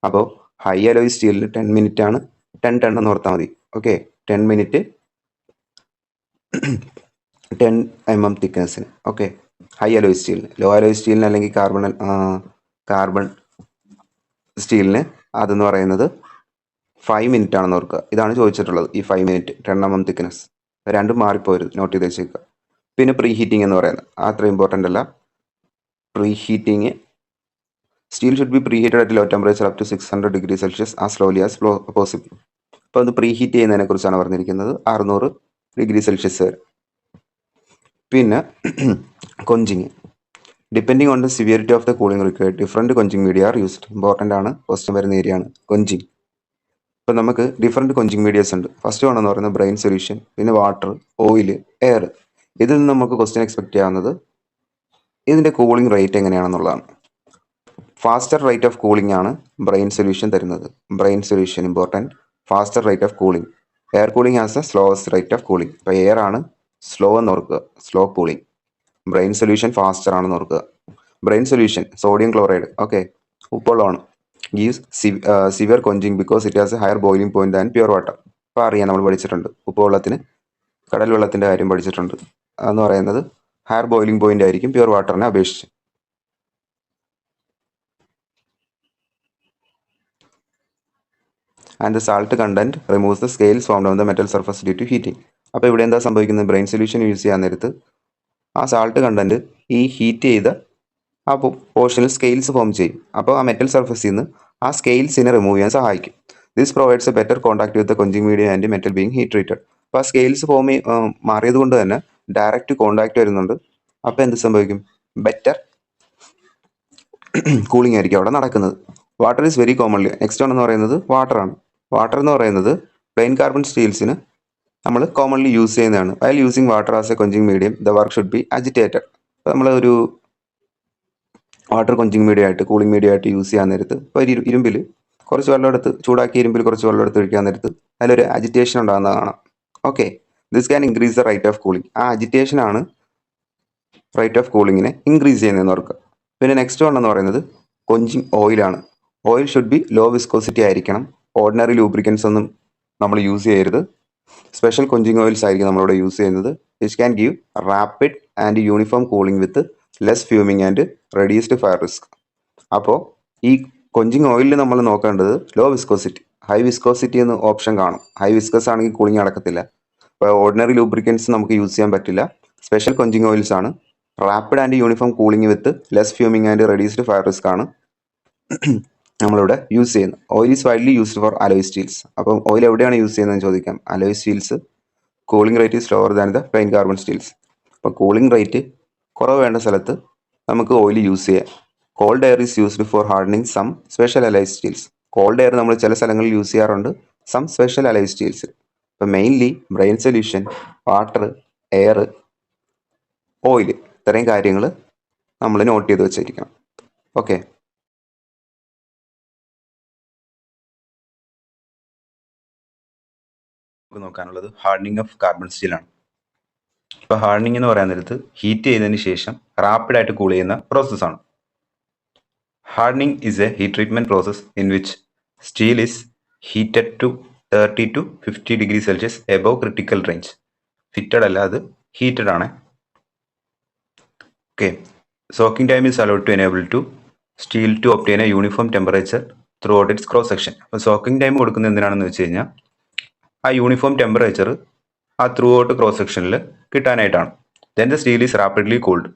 അപ്പോൾ ഹൈ അലോയ് സ്റ്റീലിന് 10 മിനിറ്റ് ആണ്, 10 എന്ന് ഓർത്താൽ മതി. ഓക്കെ, 10 മിനിറ്റ് 10 mm തിക്നെസ്സിന്. ഓക്കെ, ഹൈ അലോയ് സ്റ്റീലിന്. ലോ അലോയ് സ്റ്റീലിന് അല്ലെങ്കിൽ കാർബൺ സ്റ്റീലിന് അതെന്ന് പറയുന്നത് 5 മിനിറ്റ് ആണെന്ന് ഓർക്കുക. ഇതാണ് ചോദിച്ചിട്ടുള്ളത്, ഈ 5 മിനിറ്റ് 10 mm തിക്നെസ്. രണ്ടും മാറിപ്പോരുത്, നോട്ട് ചെയ്ത് വെച്ചേക്കുക. പിന്നെ പ്രീ ഹീറ്റിംഗ് എന്ന് പറയുന്നത് അത്ര ഇമ്പോർട്ടൻ്റ് അല്ല. Pre heating, steel should be pre heated at low temperature up to 600 degree Celsius as slowly as possible. അപ്പോൾ അത് പ്രീ ഹീറ്റ് ചെയ്യുന്നതിനെ കുറിച്ചാണ് പറഞ്ഞിരിക്കുന്നത്, 600 ഡിഗ്രി സെൽഷ്യസ് വരെ. പിന്നെ quenching, depending on the severity of the cooling required different quenching media are used. Important ആണ്, question വരുന്ന ഏരിയയാണ് കൊഞ്ചിങ്. ഇപ്പം നമുക്ക് ഡിഫറെൻറ്റ് കൊഞ്ചിങ് മീഡിയസ് ഉണ്ട്. ഫസ്റ്റ് വൺ എന്ന് പറയുന്നത് ബ്രെയിൻ സൊല്യൂഷൻ, പിന്നെ വാട്ടർ, ഓയിൽ, എയർ. ഇതിൽ നിന്ന് നമുക്ക് ക്വസ്റ്റ്യൻ എക്സ്പെക്ട് ചെയ്യാവുന്നത് ഇതിൻ്റെ കൂളിംഗ് റേറ്റ് എങ്ങനെയാണെന്നുള്ളതാണ്. ഫാസ്റ്റർ റേറ്റ് ഓഫ് കൂളിംഗ് ആണ് ബ്രെയിൻ സൊല്യൂഷൻ തരുന്നത്. Brine solution important. Faster rate of cooling. Air cooling has a slowest rate of cooling. ഇപ്പോൾ എയർ ആണ് സ്ലോ എന്ന് ഓർക്കുക, slow cooling. Brine solution faster ആണെന്ന് ഓർക്കുക. Brine solution sodium chloride, okay, ഉപ്പുവെള്ളമാണ്. Gives severe quenching because it has a higher boiling point and pure water. അപ്പോൾ അറിയാം, നമ്മൾ പഠിച്ചിട്ടുണ്ട് ഉപ്പുവെള്ളത്തിന്, കടൽ വെള്ളത്തിൻ്റെ കാര്യം പഠിച്ചിട്ടുണ്ട്. അതെന്ന് പറയുന്നത് ഹയർ ബോയിലിംഗ് പോയിന്റ് ആയിരിക്കും പ്യുവർ വാട്ടറിനെ അപേക്ഷിച്ച്. And the salt content removes the scales formed on the metal surface due to heating. അപ്പോൾ ഇവിടെ എന്താ സംഭവിക്കുന്നത്, ബ്രെയിൻ സൊല്യൂഷൻ യൂസ് ചെയ്യാൻ നേരത്ത് ആ സാൾട്ട് കണ്ടന്റ് ഈ ഹീറ്റ് ചെയ്ത ആ പോർഷനിൽ സ്കെയിൽസ് ഫോം ചെയ്യും. അപ്പോൾ ആ മെറ്റൽ സർഫസിൽ നിന്ന് ആ സ്കെയിൽസിനെ റിമൂവ് ചെയ്യാൻ സഹായിക്കും. This provides A better contact with the quenching media and metal being heat treated. അപ്പോൾ ആ സ്കെയിൽസ് ഫോം മാറിയത് കൊണ്ട് തന്നെ ഡയറക്റ്റ് കോൺടാക്ട് വരുന്നുണ്ട്. അപ്പോൾ എന്ത് സംഭവിക്കും, ബെറ്റർ കൂളിംഗ് ആയിരിക്കും അവിടെ നടക്കുന്നത്. Water is very commonly. Next one എന്ന് പറയുന്നത് വാട്ടറാണ്. വാട്ടർ എന്ന് പറയുന്നത് പ്ലെയിൻ കാർബൺ സ്റ്റീൽസിന് നമ്മൾ കോമൺലി യൂസ് ചെയ്യുന്നതാണ്. While using water as A quenching medium the work should be agitated. അപ്പോൾ നമ്മൾ ഒരു വാട്ടർ കൊഞ്ചിങ് മീഡിയ ആയിട്ട്, കൂളിംഗ് മീഡിയ ആയിട്ട് യൂസ് ചെയ്യാൻ നേരത്ത് ഇപ്പോൾ ഇരുമ്പിൽ കുറച്ച് വെള്ളം എടുത്ത്, ചൂടാക്കിയ ഇരുമ്പിൽ കുറച്ച് വെള്ളം എടുത്ത് ഒഴിക്കാൻ നേരത്ത് അതിലൊരു അജിറ്റേഷൻ ഉണ്ടാകുന്നത് കാണാം. Okay, this can increase the rate of cooling. ആ അജിറ്റേഷനാണ് റേറ്റ് ഓഫ് കൂളിങ്ങിനെ ഇൻക്രീസ് ചെയ്യുന്നതെന്ന് ഓർക്കുക. പിന്നെ നെക്സ്റ്റ് വൺ എന്ന് പറയുന്നത് കൊഞ്ചിങ് ഓയിലാണ്. Oil should be low viscosity ആയിരിക്കണം. ഓർഡിനറി ലൂബ്രിക്കൻസ് ഒന്നും നമ്മൾ യൂസ് ചെയ്യരുത്. സ്പെഷ്യൽ കൊഞ്ചിങ് ഓയിൽസ് ആയിരിക്കും നമ്മളിവിടെ യൂസ് ചെയ്യുന്നത്. Which can give rapid and uniform cooling with less fuming and reduced fire risk. അപ്പോൾ ഈ കൊഞ്ചിങ് ഓയിലിൽ നമ്മൾ നോക്കേണ്ടത് ലോ വിസ്കോസിറ്റി. ഹൈ വിസ്കോസിറ്റി എന്ന് ഓപ്ഷൻ കാണും. ഹൈ വിസ്കസ് ആണെങ്കിൽ കൂളിംഗ് നടക്കത്തില്ല. അപ്പോൾ ഓർഡിനറി ലൂബ്രിക്കൻസ് നമുക്ക് യൂസ് ചെയ്യാൻ പറ്റില്ല. സ്പെഷ്യൽ കൊഞ്ചിങ് ഓയിൽസ് ആണ്. Rapid and uniform cooling with less fuming and reduced fire risk ആണ് നമ്മളിവിടെ യൂസ് ചെയ്യുന്നത്. Oil is widely used for alloy steels. അപ്പം ഓയിൽ എവിടെയാണ് യൂസ് ചെയ്യുന്നതെന്ന് ചോദിക്കാം. Alloy steels cooling rate is lower than the plain carbon steels. അപ്പോൾ cooling rate കുറവ് വേണ്ട സ്ഥലത്ത് നമുക്ക് ഓയിൽ യൂസ് ചെയ്യാം. Cold air is used for hardening some special alloy steels. Cold air നമ്മൾ ചില സ്ഥലങ്ങളിൽ യൂസ് ചെയ്യാറുണ്ട്, സം സ്പെഷ്യൽ അലൈവ് സ്റ്റീൽസ്. ഇപ്പം mainly brine solution, water, air, oil, ഇത്രയും കാര്യങ്ങൾ നമ്മൾ നോട്ട് ചെയ്ത് വെച്ചിരിക്കണം. ഓക്കെ. നോക്കാനുള്ളത് ഹാർഡനിങ് ഓഫ് കാർബൺ സ്റ്റീലാണ്. ഇപ്പോൾ ഹാർഡനിങ് എന്ന് പറയാൻ നേരത്ത് ഹീറ്റ് ചെയ്തതിന് ശേഷം റാപ്പിഡായിട്ട് കൂൾ ചെയ്യുന്ന പ്രോസസ്സാണ്. Hardening is a heat treatment process in which steel is heated to 30 to 50 degree Celsius above critical range. Fitted അല്ല, അത് ഹീറ്റഡ് ആണ്. Okay. Soaking time is allowed to enable to steel to obtain a uniform temperature throughout its cross section. അപ്പോൾ soaking time കൊടുക്കുന്നത് എന്തിനാണെന്ന് വെച്ച് കഴിഞ്ഞാൽ ആ uniform temperature ആ ത്രൂ ഔട്ട് ക്രോസ് സെക്ഷനിൽ കിട്ടാനായിട്ടാണ്. Then the steel is rapidly cooled.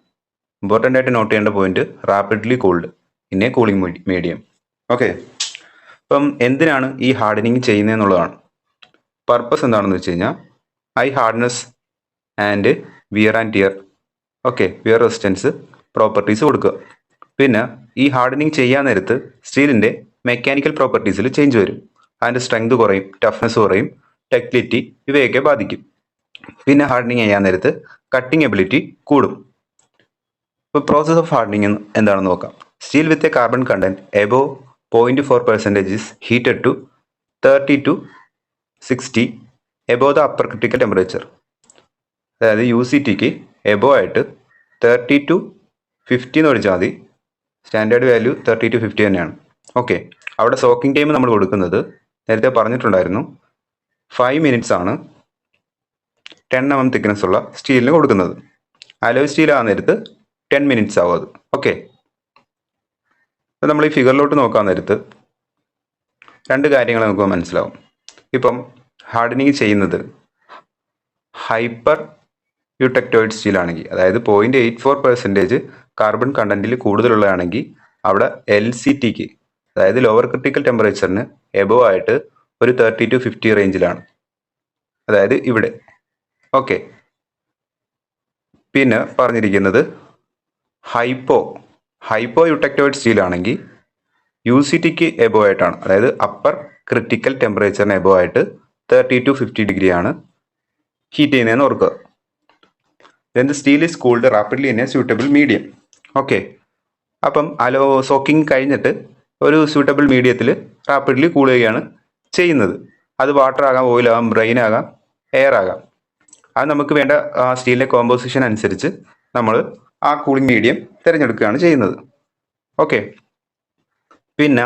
Important ആയിട്ട് നോട്ട് ചെയ്യേണ്ട point, rapidly cooled in a cooling medium. Okay. അപ്പം എന്തിനാണ് ഈ ഹാർഡനിങ് ചെയ്യുന്നതെന്നുള്ളതാണ്. പർപ്പസ് എന്താണെന്ന് വെച്ച് കഴിഞ്ഞാൽ high hardness and wear and tear, okay, wear resistance properties കൊടുക്കുക. പിന്നെ ഈ ഹാർഡനിങ് ചെയ്യാൻ നേരത്ത് സ്റ്റീലിൻ്റെ മെക്കാനിക്കൽ പ്രോപ്പർട്ടീസിൽ ചേഞ്ച് വരും. അതിൻ്റെ സ്ട്രെങ്ത് കുറയും, ടഫ്നെസ് കുറയും, ഡക്റ്റിലിറ്റി ഇവയൊക്കെ ബാധിക്കും. പിന്നെ ഹാർഡനിങ് ചെയ്യാൻ നേരത്ത് കട്ടിങ് എബിലിറ്റി കൂടും. ഇപ്പോൾ പ്രോസസ് ഓഫ് ഹാർഡനിങ് എന്താണെന്ന് നോക്കാം. Steel with a carbon content above 0.4% is heated to 30 to 60 above the upper critical temperature. അതായത് UCTക്ക് എബോവ് ആയിട്ട് 30 to 50 എന്ന് വിളിച്ചാൽ മതി. സ്റ്റാൻഡേർഡ് വാല്യൂ 30 to 50 തന്നെയാണ്. ഓക്കെ. അവിടെ സോക്കിംഗ് ടൈം നമ്മൾ കൊടുക്കുന്നത് നേരത്തെ പറഞ്ഞിട്ടുണ്ടായിരുന്നു 5 minutes ആണ് 10 mm തിക്നെസ് ഉള്ള സ്റ്റീലിന് കൊടുക്കുന്നത്. അലോയ് സ്റ്റീൽ ആ നേരത്ത് 10 minutes ആവും അത്. ഓക്കെ. നമ്മൾ ഈ ഫിഗറിലോട്ട് നോക്കാൻ നേരത്ത് രണ്ട് കാര്യങ്ങൾ നമുക്ക് മനസ്സിലാവും. ഇപ്പം ഹാർഡനിങ് ചെയ്യുന്നത് ഹൈപ്പർ യൂടെക്ടോയിഡ് സ്റ്റീൽ ആണെങ്കിൽ, അതായത് 0.84% കാർബൺ കണ്ടന്റിൽ കൂടുതലുള്ളതാണെങ്കിൽ അവിടെ LCTക്ക്, അതായത് ലോവർ ക്രിട്ടിക്കൽ ടെമ്പറേച്ചറിന് എബോവ് ആയിട്ട് ഒരു 30 to 50 റേഞ്ചിലാണ്, അതായത് ഇവിടെ. ഓക്കെ. പിന്നെ പറഞ്ഞിരിക്കുന്നത് ഹൈപ്പോ യൂടെക്ടോയിഡ് സ്റ്റീൽ ആണെങ്കിൽ UCTക്ക് എബോവ് ആയിട്ടാണ്, അതായത് അപ്പർ ക്രിട്ടിക്കൽ ടെമ്പറേച്ചറിന് എബോവ് ആയിട്ട് 30 to 50 ഡിഗ്രി ആണ് ഹീറ്റ് ചെയ്യുന്നതെന്ന് ഓർക്കുക. Then the steel is cooled rapidly in A suitable medium. Okay. അപ്പം സോക്കിംഗ് കഴിഞ്ഞിട്ട് ഒരു സ്യൂട്ടബിൾ മീഡിയത്തിൽ റാപ്പിഡ്ലി കൂൾ ചെയ്യുകയാണ് ചെയ്യുന്നത്. അത് വാട്ടർ ആകാം, ഓയിൽ ആകാം, ബ്രെയിൻ ആകാം, എയർ ആകാം. അത് നമുക്ക് വേണ്ട സ്റ്റീലിൻ്റെ കോമ്പോസിഷൻ അനുസരിച്ച് നമ്മൾ ആ കൂളിംഗ് മീഡിയം തിരഞ്ഞെടുക്കുകയാണ് ചെയ്യുന്നത്. ഓക്കെ. പിന്നെ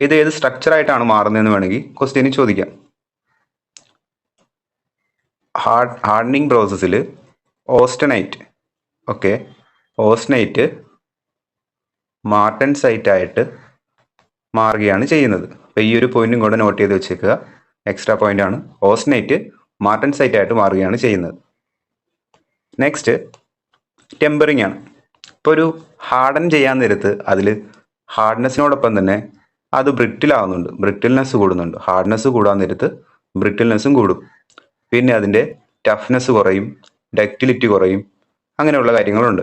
ഇത് ഏത് സ്ട്രക്ചറായിട്ടാണ് മാറുന്നതെന്ന് വേണമെങ്കിൽ ക്വസ്റ്റ്യന് ചോദിക്കാം. ഹാർഡനിങ് പ്രോസസ്സിൽ ഓസ്റ്റനൈറ്റ്, ഓക്കെ, ഓസ്റ്റനൈറ്റ് മാർട്ടൻസൈറ്റ് ആയിട്ട് മാറുകയാണ് ചെയ്യുന്നത്. അപ്പോൾ ഈ ഒരു പോയിന്റും കൂടെ നോട്ട് ചെയ്ത് വെച്ചേക്കുക, എക്സ്ട്രാ പോയിന്റ് ആണ്. ഓസ്റ്റനൈറ്റ് മാർട്ടൻസൈറ്റ് ആയിട്ട് മാറുകയാണ് ചെയ്യുന്നത്. നെക്സ്റ്റ് ടെമ്പറിങ് ആണ്. ഇപ്പോൾ ഒരു ഹാർഡൻ ചെയ്യാൻ നേരത്ത് അതിൽ ഹാർഡ്നെസ്സിനോടൊപ്പം തന്നെ അത് ബ്രിട്ടിലാവുന്നുണ്ട്, ബ്രിട്ടിൽനെസ് കൂടുന്നുണ്ട്. ഹാർഡ്നെസ് കൂടാൻ നേരത്ത് ബ്രിട്ടിൽനെസ്സും കൂടും. പിന്നെ അതിൻ്റെ ടഫ്നെസ് കുറയും, ഡക്റ്റിലിറ്റി കുറയും, അങ്ങനെയുള്ള കാര്യങ്ങളുണ്ട്.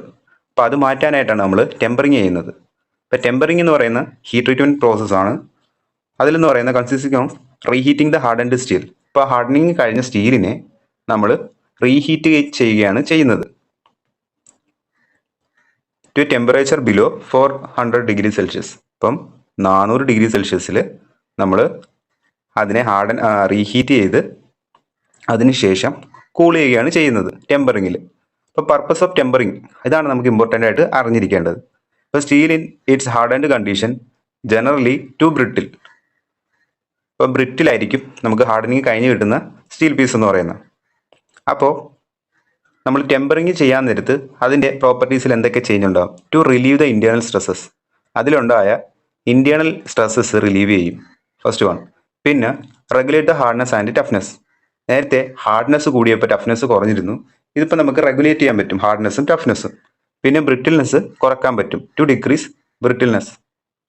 അപ്പോൾ അത് മാറ്റാനായിട്ടാണ് നമ്മൾ ടെമ്പറിങ് ചെയ്യുന്നത്. ഇപ്പോൾ ടെമ്പറിങ് എന്ന് പറയുന്ന ഹീറ്റ് ട്രീറ്റ്മെൻറ്റ് പ്രോസസ്സാണ്. അതിലെന്ന് പറയുന്ന consisting of reheating the hardened steel. ഇപ്പോൾ ഹാർഡനിങ് കഴിഞ്ഞ സ്റ്റീലിനെ നമ്മൾ റീഹീറ്റ് ചെയ്യുകയാണ് ചെയ്യുന്നത് to temperature below 400 degree Celsius. ഇപ്പം 400 ഡിഗ്രി സെൽഷ്യസിൽ നമ്മൾ അതിനെ റീഹീറ്റ് ചെയ്ത് അതിനുശേഷം കൂൾ ചെയ്യുകയാണ് ചെയ്യുന്നത് ടെമ്പറിങ്ങിൽ. ഇപ്പോൾ പർപ്പസ് ഓഫ് ടെമ്പറിങ് ഇതാണ് നമുക്ക് ഇമ്പോർട്ടൻ്റ് ആയിട്ട് അറിഞ്ഞിരിക്കേണ്ടത്. ഇപ്പോൾ steel in its hardened condition generally too brittle. ഇപ്പോൾ ബ്രിട്ടിലായിരിക്കും നമുക്ക് ഹാർഡനിങ് കഴിഞ്ഞ് കിട്ടുന്ന സ്റ്റീൽ പീസ് എന്ന് പറയുന്നത്. അപ്പോൾ നമ്മൾ ടെമ്പറിങ് ചെയ്യാൻ നേരത്ത് അതിൻ്റെ പ്രോപ്പർട്ടീസിൽ എന്തൊക്കെ ചേഞ്ച് ഉണ്ടാകും? To relieve the internal stresses. അതിലുണ്ടായ ഇൻറ്റേർണൽ സ്ട്രെസ്സസ് റിലീവ് ചെയ്യും, ഫസ്റ്റ് വൺ. പിന്നെ regulate the hardness and toughness. നേരത്തെ ഹാർഡ്നെസ് കൂടിയപ്പോൾ ടഫ്നെസ് കുറഞ്ഞിരുന്നു. ഇതിപ്പോൾ നമുക്ക് റെഗുലേറ്റ് ചെയ്യാൻ പറ്റും ഹാർഡ്നെസ്സും ടഫ്നെസ്സും. പിന്നെ ബ്രിട്ടിൽനെസ് കുറക്കാൻ പറ്റും, ടു ഡിക്രീസ് ബ്രിട്ടിൽനെസ്.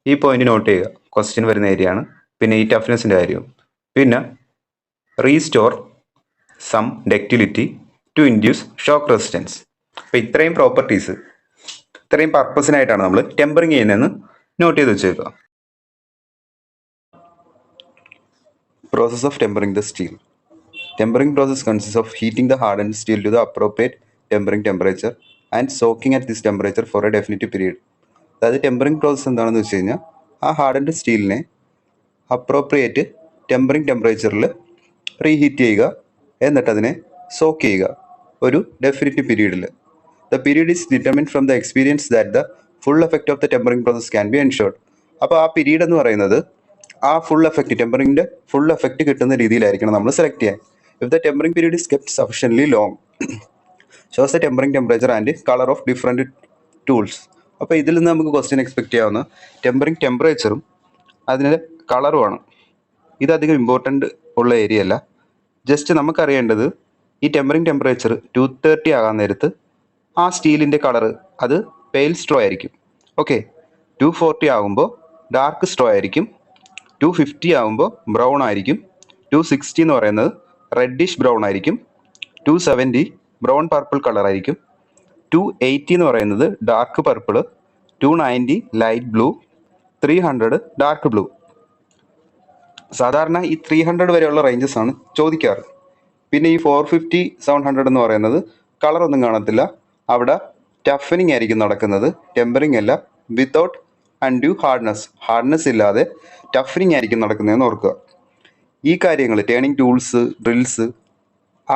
ഈ പോയിന്റ് നോട്ട് ചെയ്യുക, ക്വസ്റ്റ്യൻ വരുന്ന ഏരിയയാണ്. പിന്നെ ഈ ടഫ്നെസ്സിൻ്റെ കാര്യവും. പിന്നെ restore some ductility to induce shock resistance. അപ്പോൾ ഇത്രയും പ്രോപ്പർട്ടീസ് ഇത്രയും പർപ്പസിനായിട്ടാണ് നമ്മൾ ടെമ്പറിങ് ചെയ്യുന്നതെന്ന് നോട്ട് ചെയ്ത് വെച്ചേക്കുക. Process of tempering the steel. Tempering process consists of heating the hardened steel to the appropriate tempering temperature and soaking at this temperature for a definite period. അതായത് tempering process എന്താണെന്ന് വെച്ച് കഴിഞ്ഞാൽ ആ hardened സ്റ്റീലിനെ appropriate tempering ടെമ്പറേച്ചറിൽ reheat ചെയ്യുക, എന്നിട്ട് അതിനെ soak ചെയ്യുക ഒരു ഡെഫിനിറ്റ് പീരീഡിൽ. The period is determined from the experience that the full effect of the tempering process can be ensured. അപ്പോൾ ആ പീരീഡ് എന്ന് പറയുന്നത് ആ ഫുൾ എഫക്റ്റ് ടെമ്പറിങ്ങിൻ്റെ ഫുൾ എഫക്റ്റ് കിട്ടുന്ന രീതിയിലായിരിക്കണം നമ്മൾ സെലക്ട് ചെയ്യാൻ. If the tempering period is kept sufficiently long shows the tempering temperature and colour of different tools. അപ്പോൾ ഇതിൽ നിന്ന് നമുക്ക് ക്വസ്റ്റ്യൻ എക്സ്പെക്ട് ചെയ്യാവുന്ന ടെമ്പറിങ് ടെമ്പറേച്ചറും അതിൻ്റെ കളറുമാണ്. ഇതധികം ഇമ്പോർട്ടൻ്റ് ഉള്ള ഏരിയ അല്ല. ജസ്റ്റ് നമുക്കറിയേണ്ടത് ഈ ടെമ്പറിങ് ടെമ്പറേച്ചർ 230 ആകാൻ നേരത്ത് ആ സ്റ്റീലിൻ്റെ കളറ് അത് പെയിൽ സ്ട്രോ ആയിരിക്കും. ഓക്കെ, 240 ആകുമ്പോൾ ഡാർക്ക് സ്ട്രോ ആയിരിക്കും, 250 ആകുമ്പോൾ ബ്രൗൺ ആയിരിക്കും, 260 എന്ന് പറയുന്നത് റെഡിഷ് ബ്രൗൺ ആയിരിക്കും, 270 ബ്രൗൺ പർപ്പിൾ കളറായിരിക്കും, 280 എന്ന് പറയുന്നത് dark purple, 290 light blue, 300 dark blue. സാധാരണ ഈ 300 വരെയുള്ള റേഞ്ചസ് ആണ് ചോദിക്കാറ്. പിന്നെ ഈ 450, 700 എന്ന് പറയുന്നത് കളറൊന്നും കാണത്തില്ല, അവിടെ ടഫനിങ് ആയിരിക്കും നടക്കുന്നത്, ടെമ്പറിങ് അല്ല. വിത്തൗട്ട് അൺഡ്യൂ ഹാർഡ്നെസ് ഇല്ലാതെ ടഫനിങ് ആയിരിക്കും നടക്കുന്നതെന്ന് ഓർക്കുക. ഈ കാര്യങ്ങൾ ടേണിങ് ടൂൾസ്, ഡ്രിൽസ്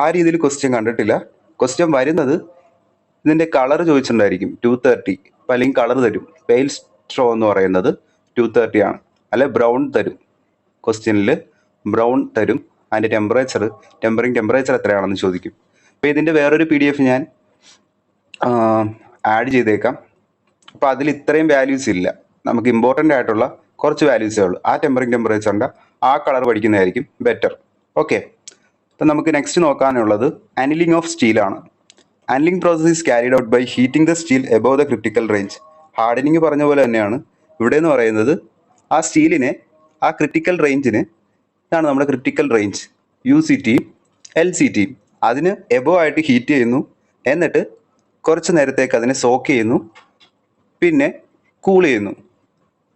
ആ രീതിയിൽ ക്വസ്റ്റ്യൻ കണ്ടിട്ടില്ല. ക്വസ്റ്റ്യൻ വരുന്നത് ഇതിൻ്റെ കളർ ചോദിച്ചിട്ടുണ്ടായിരിക്കും. 230 അപ്പോൾ അല്ലെങ്കിൽ കളർ തരും, പെയിൽ സ്ട്രോ എന്ന് പറയുന്നത് 230 ആണ്, അല്ലെ ബ്രൗൺ തരും. ക്വസ്റ്റ്യനിൽ ബ്രൗൺ തരും, അതിൻ്റെ ടെമ്പറിങ് ടെമ്പറേച്ചർ എത്രയാണെന്ന് ചോദിക്കും. അപ്പോൾ ഇതിൻ്റെ വേറൊരു PDF ഞാൻ ആഡ് ചെയ്തേക്കാം. അപ്പോൾ അതിൽ ഇത്രയും വാല്യൂസ് ഇല്ല, നമുക്ക് ഇമ്പോർട്ടൻ്റ് ആയിട്ടുള്ള കുറച്ച് വാല്യൂസേ ഉള്ളൂ. ആ ടെമ്പറിങ് ടെമ്പറേച്ചറിൻ്റെ ആ കളർ പഠിക്കുന്നതായിരിക്കും ബെറ്റർ. ഓക്കെ, അപ്പം നമുക്ക് നെക്സ്റ്റ് നോക്കാനുള്ളത് അനിലിംഗ് ഓഫ് സ്റ്റീലാണ്. Annealing process is carried out by heating the steel above the critical range. Hardening പറഞ്ഞ പോലെ തന്നെയാണ് ഇവിടെ എന്ന് പറയുന്നത്. ആ സ്റ്റീലിനെ ആ ക്രിട്ടിക്കൽ റേഞ്ചിന് ഇതാണ് നമ്മുടെ ക്രിട്ടിക്കൽ റേഞ്ച്, UCT LCT, അതിന് എബോവ് ആയിട്ട് ഹീറ്റ് ചെയ്യുന്നു, എന്നിട്ട് കുറച്ച് നേരത്തേക്ക് അതിനെ സോക്ക് ചെയ്യുന്നു, പിന്നെ കൂൾ ചെയ്യുന്നു.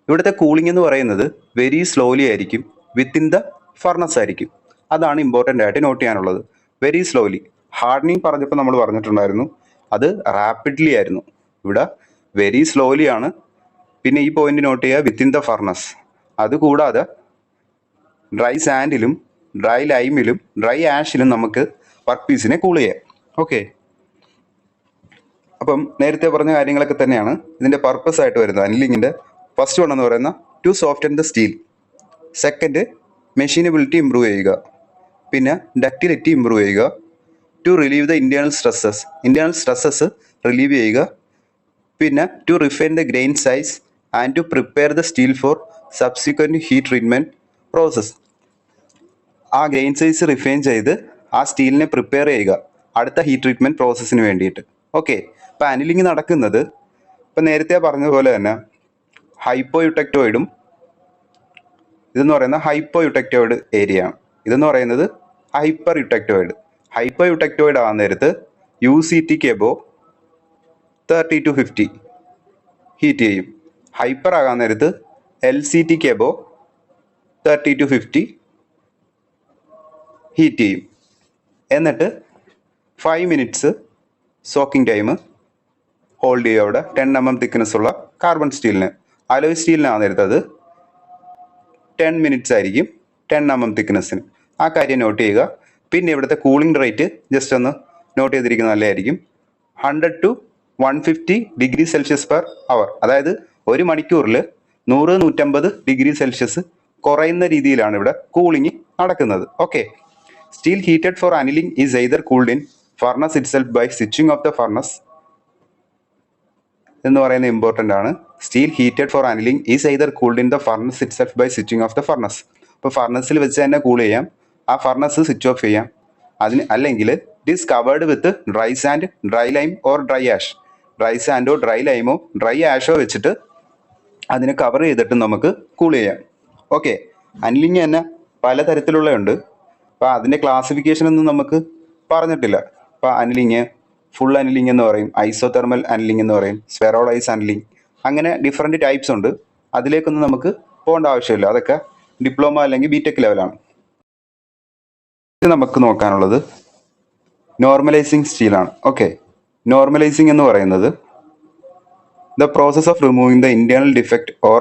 ഇവിടുത്തെ കൂളിംഗ് എന്ന് പറയുന്നത് വെരി സ്ലോലി ആയിരിക്കും, വിത്തിൻ ദ ഫർണസ് ആയിരിക്കും. അതാണ് ഇമ്പോർട്ടൻ്റ് ആയിട്ട് നോട്ട് ചെയ്യാനുള്ളത്. Very slowly. ഹാർഡനിങ് പറഞ്ഞപ്പോൾ നമ്മൾ പറഞ്ഞിട്ടുണ്ടായിരുന്നു അത് റാപ്പിഡ്ലി ആയിരുന്നു, ഇവിടെ വെരി സ്ലോലി ആണ്. പിന്നെ ഈ പോയിന്റ് നോട്ട് ചെയ്യുക, വിത്തിൻ ദ ഫർണസ്. അതുകൂടാതെ ഡ്രൈ സാൻഡിലും ഡ്രൈ ലൈമിലും ഡ്രൈ ആഷിലും നമുക്ക് വർക്ക് പീസിനെ കൂൾ ചെയ്യാം. ഓക്കെ, അപ്പം നേരത്തെ പറഞ്ഞ കാര്യങ്ങളൊക്കെ തന്നെയാണ് ഇതിൻ്റെ പർപ്പസ് ആയിട്ട് വരുന്നത്. അനിലിങ്ങിൻ്റെ ഫസ്റ്റ് വൺ എന്ന് പറയുന്ന to soften the steel, second machinability improve ചെയ്യുക, പിന്നെ ഡക്റ്റിലിറ്റി ഇമ്പ്രൂവ് ചെയ്യുക, to relieve the internal stresses relieve ചെയ്യുക, പിന്നെ to refine the grain size and to prepare the steel for subsequent heat treatment process. ആ grain size refine ചെയ്ത് ആ സ്റ്റീലിനെ prepare ചെയ്യുക അടുത്ത ഹീറ്റ് ട്രീറ്റ്മെൻറ്റ് പ്രോസസ്സിന് വേണ്ടിയിട്ട്. ഓക്കെ, ഇപ്പോൾ അനിലിംഗ് നടക്കുന്നത് ഇപ്പം നേരത്തെ പറഞ്ഞതുപോലെ തന്നെ ഹൈപ്പോയുട്ടക്റ്റോയിഡും ഇതെന്ന് പറയുന്ന ഹൈപ്പോയുട്ടക്റ്റോയിഡ് ഏരിയ ആണ്. ഇതെന്ന് പറയുന്നത് ഹൈപ്പർ യുട്ടക്റ്റോയിഡ് ആകാൻ നേരത്ത് UCTക്ക് എബോ 30 to 50 ഹീറ്റ് ചെയ്യും. ഹൈപ്പർ ആകാൻ നേരത്ത് LCTക്ക് എബോ 30 to 50 ഹീറ്റ് ചെയ്യും. എന്നിട്ട് 5 minutes സോക്കിംഗ് ടൈം ഹോൾഡ് ചെയ്യുക അവിടെ 10 mm തിക്നെസ് ഉള്ള കാർബൺ സ്റ്റീലിന്. അലോയ് സ്റ്റീലിനാണ് നേരത്തെ അത് 10 minutes ആയിരിക്കും 10 mm തിക്നെസ്സിന്. ആ കാര്യം നോട്ട് ചെയ്യുക. പിന്നെ ഇവിടുത്തെ കൂളിംഗ് റേറ്റ് ജസ്റ്റ് ഒന്ന് നോട്ട് ചെയ്തിരിക്കുന്നത് നല്ലതായിരിക്കും. 100 to 150 degree Celsius per hour, അതായത് ഒരു മണിക്കൂറിൽ 100-150 ഡിഗ്രി സെൽഷ്യസ് കുറയുന്ന രീതിയിലാണ് ഇവിടെ കൂളിംഗ് നടക്കുന്നത്. Okay, steel heated for annealing is either cooled in furnace itself by switching off the furnace എന്ന് പറയുന്നത് ഇമ്പോർട്ടൻ്റ് ആണ്. Steel heated for annealing is either cooled in the furnace itself by switching off the furnace. ഇപ്പോൾ ഫർണസിൽ വെച്ച് തന്നെ cool ചെയ്യാം, ആ furnace switch off ചെയ്യാം. അല്ലെങ്കിൽ it is covered with dry sand, dry lime or dry ash. Dry സാൻഡോ dry ലൈമോ ഡ്രൈ ആഷോ വെച്ചിട്ട് അതിനെ കവർ ചെയ്തിട്ട് നമുക്ക് കൂൾ ചെയ്യാം. ഓക്കെ, അനിലിംഗ് തന്നെ പലതരത്തിലുള്ളതുണ്ട്. അപ്പോൾ അതിൻ്റെ ക്ലാസിഫിക്കേഷൻ ഒന്നും നമുക്ക് പറഞ്ഞിട്ടില്ല. അപ്പോൾ അനിലിംഗ് ഫുൾ അനലിംഗ് എന്ന് പറയും, ഐസോതെർമൽ അനലിംഗ് എന്ന് പറയും, സ്ഫെറോളൈസ് അനലിംഗ്, അങ്ങനെ ഡിഫറെൻറ്റ് ടൈപ്സ് ഉണ്ട്. അതിലേക്കൊന്നും നമുക്ക് പോകേണ്ട ആവശ്യമില്ല, അതൊക്കെ ഡിപ്ലോമ അല്ലെങ്കിൽ ബിടെക് ലെവലാണ്. ഇത് നമുക്ക് നോക്കാനുള്ളത് നോർമലൈസിങ് സ്റ്റീലാണ്. ഓക്കെ, നോർമലൈസിങ് എന്ന് പറയുന്നത് the process of removing the internal defect or